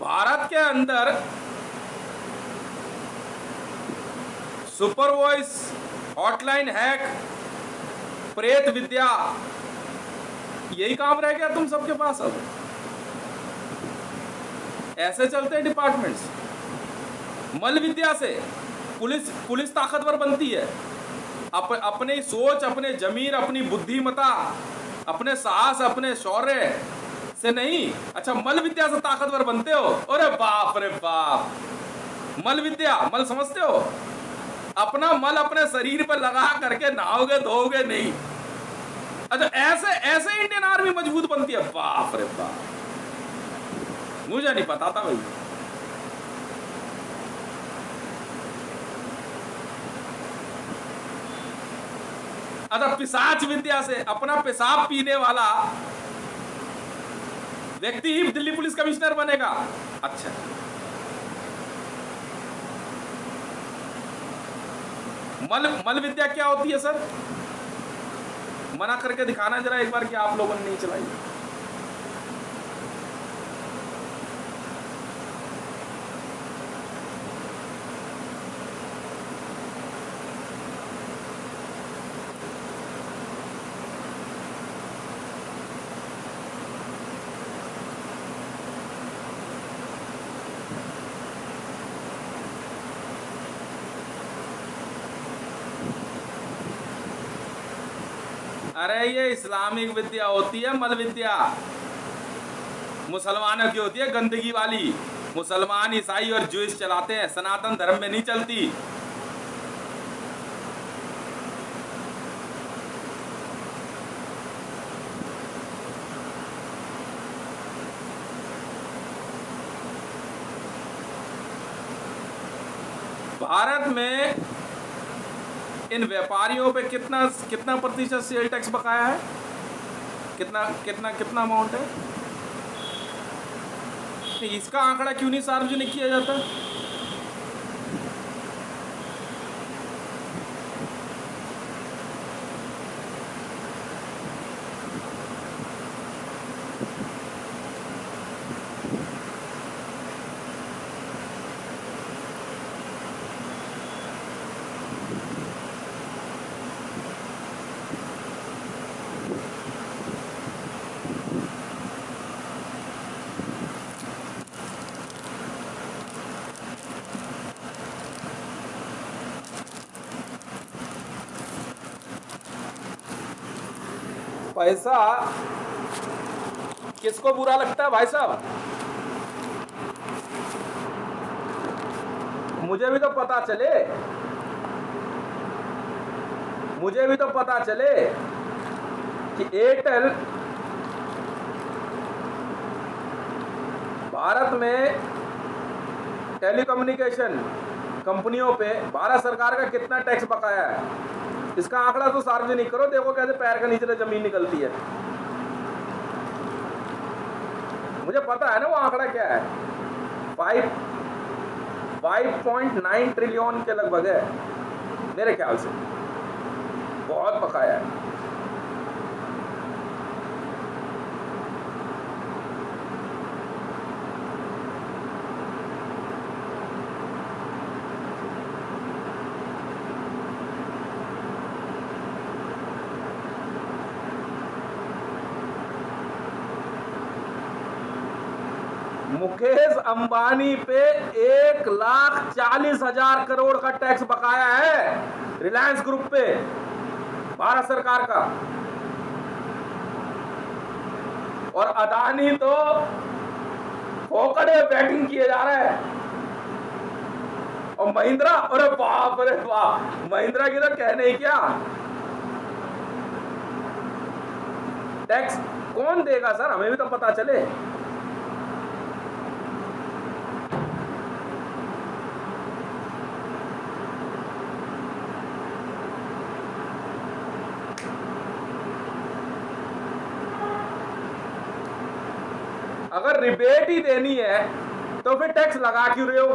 भारत के अंदर सुपर वॉइस, हॉटलाइन हैक, प्रेत विद्या, यही काम रह गया तुम सबके पास अब। ऐसे चलते हैं डिपार्टमेंट्स। मल विद्या से पुलिस ताकतवर बनती है। अपने सोच, अपने जमीर, अपनी बुद्धिमता अपने साहस, अपने शौर्य से नहीं, अच्छा मल विद्या से ताकतवर बनते हो। अरे बाप रे बाप, मल विद्या, मल समझते हो? अपना मल अपने शरीर पर लगा करके नहाओगे धोओगे नहीं। अच्छा ऐसे ऐसे इंडियन आर्मी मजबूत बनती है? बाप रे बाप, मुझे नहीं पता था भाई। अच्छा पिशाच विद्या से अपना पेशाब पीने वाला व्यक्ति ही दिल्ली पुलिस कमिश्नर बनेगा? अच्छा, मल विद्या क्या होती है सर? मना करके दिखाना जरा एक बार कि आप लोगों ने नहीं चलाई। अरे ये इस्लामिक विद्या होती है मल विद्या, मुसलमानों की होती है गंदगी वाली। मुसलमान, ईसाई और ज्यूइश चलाते हैं, सनातन धर्म में नहीं चलती। भारत में इन व्यापारियों पे कितना कितना प्रतिशत सेल टैक्स बकाया है? कितना कितना कितना अमाउंट है? इसका आंकड़ा क्यों नहीं सार्वजनिक किया जाता? पैसा किसको बुरा लगता है भाई साहब? मुझे भी तो पता चले, मुझे भी तो पता चले कि एयरटेल भारत में टेलीकम्युनिकेशन कंपनियों पे भारत सरकार का कितना टैक्स बकाया है। इसका आंकड़ा तो सार्वजनिक करो, देखो कैसे पैर के नीचे से जमीन निकलती है। मुझे पता है ना वो आंकड़ा क्या है, 5.9 ट्रिलियन के लगभग है मेरे ख्याल से, बहुत बकाया है। मुकेश अंबानी पे 1,40,000 करोड़ का टैक्स बकाया है रिलायंस ग्रुप पे भारत सरकार का। और अदानी तो फोकट में बैटिंग किए जा रहा है। और महिंद्रा, अरे बाप रे बाप, महिंद्रा की तो कहने ही क्या। टैक्स कौन देगा सर, हमें भी तो पता चले। अगर रिबेट ही देनी है तो फिर टैक्स लगा क्यों रहे हो,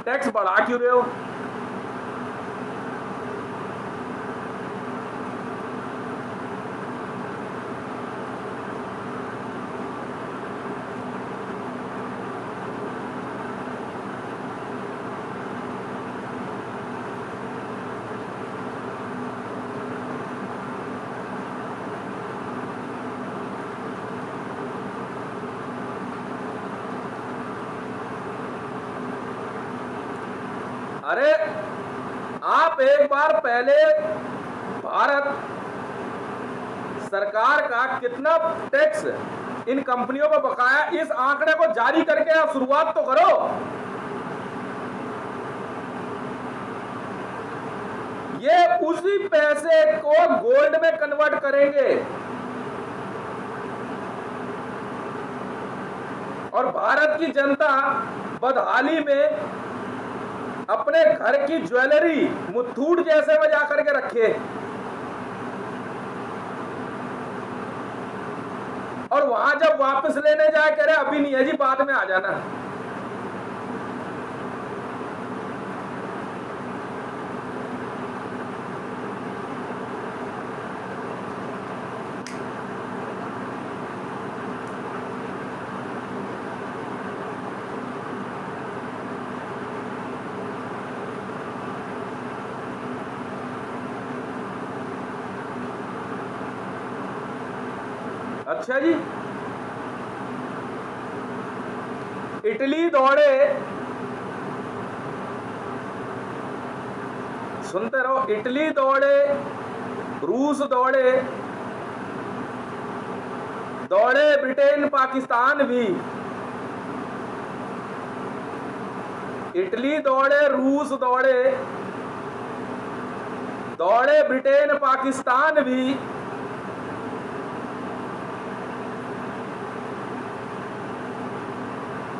टैक्स बढ़ा क्यों रहे हो? अरे आप एक बार पहले भारत सरकार का कितना टैक्स इन कंपनियों पर बकाया, इस आंकड़े को जारी करके आप शुरुआत तो करो। ये उसी पैसे को गोल्ड में कन्वर्ट करेंगे और भारत की जनता बदहाली में अपने घर की ज्वेलरी मुथूट जैसे में जाकर के रखे और वहां जब वापस लेने जाए कह रहे अभी नहीं है जी, बाद में आ जाना। अच्छा जी, इटली दौड़े, सुनते रहो, इटली दौड़े, रूस दौड़े, दौड़े ब्रिटेन पाकिस्तान भी। इटली दौड़े, रूस दौड़े, दौड़े ब्रिटेन पाकिस्तान भी।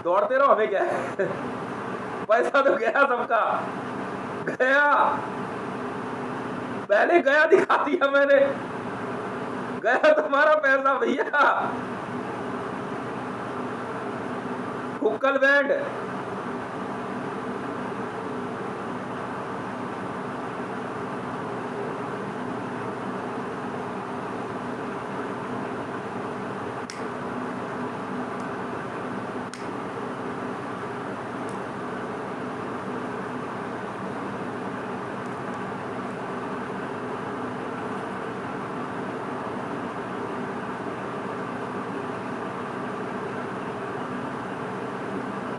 दौड़ते रहो, हमें क्या है पैसा तो गया सबका, गया, पहले गया दिखा दिया मैंने, गया तुम्हारा पैसा भैया। हुक्कल बैंड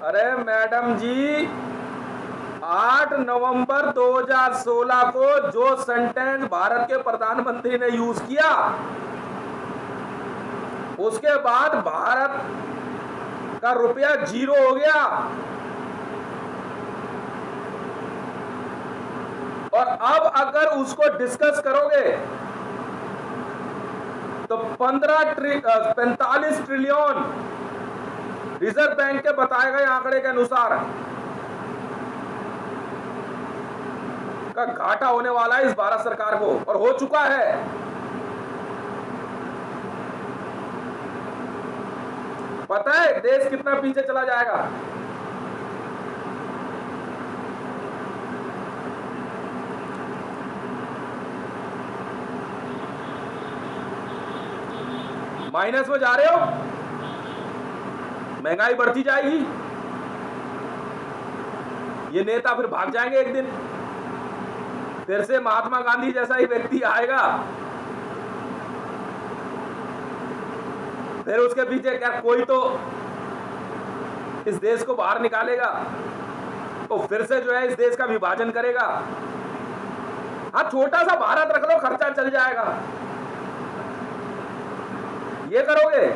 अरे मैडम जी, 8 नवंबर 2016 को जो सेंटेंस भारत के प्रधानमंत्री ने यूज किया, उसके बाद भारत का रुपया जीरो हो गया और अब अगर उसको डिस्कस करोगे तो 45 ट्रिलियन रिजर्व बैंक के बताए गए आंकड़े के अनुसार का घाटा होने वाला है इस भारत सरकार को, और हो चुका है। पता है देश कितना पीछे चला जाएगा। माइनस में जा रहे हो, महंगाई बढ़ती जाएगी, ये नेता फिर भाग जाएंगे एक दिन, फिर से महात्मा गांधी जैसा ही व्यक्ति आएगा, फिर उसके पीछे क्या कोई तो इस देश को बाहर निकालेगा, तो फिर से जो है इस देश का विभाजन करेगा। हाँ, छोटा सा भारत रख लो, खर्चा चल जाएगा। ये करोगे?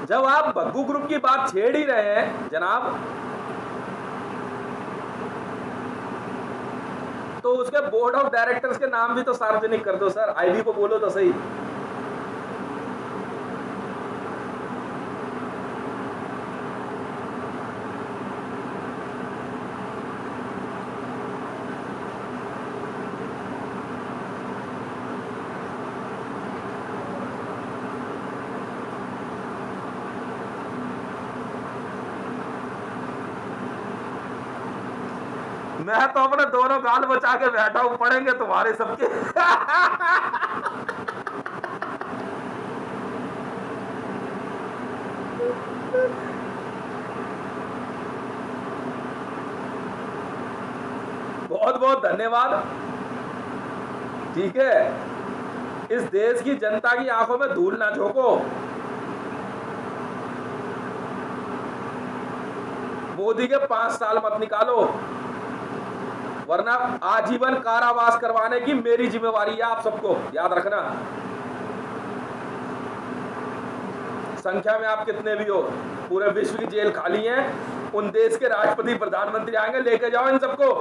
जब आप भग्गू ग्रुप की बात छेड़ ही रहे हैं जनाब, तो उसके बोर्ड ऑफ डायरेक्टर्स के नाम भी तो सार्वजनिक कर दो सर, आईडी को बोलो तो सही। मैं तो अपने दोनों गाल बचा के बैठा हूं, पढ़ेंगे तुम्हारे सबके। बहुत बहुत धन्यवाद। ठीक है, इस देश की जनता की आंखों में धूल ना झोंको। मोदी के 5 साल मत निकालो, वरना आजीवन कारावास करवाने की मेरी जिम्मेवारी है, आप सबको याद रखना। संख्या में आप कितने भी हो, पूरे विश्व की जेल खाली है, उन देश के राष्ट्रपति प्रधानमंत्री आएंगे, लेके जाओ इन सबको।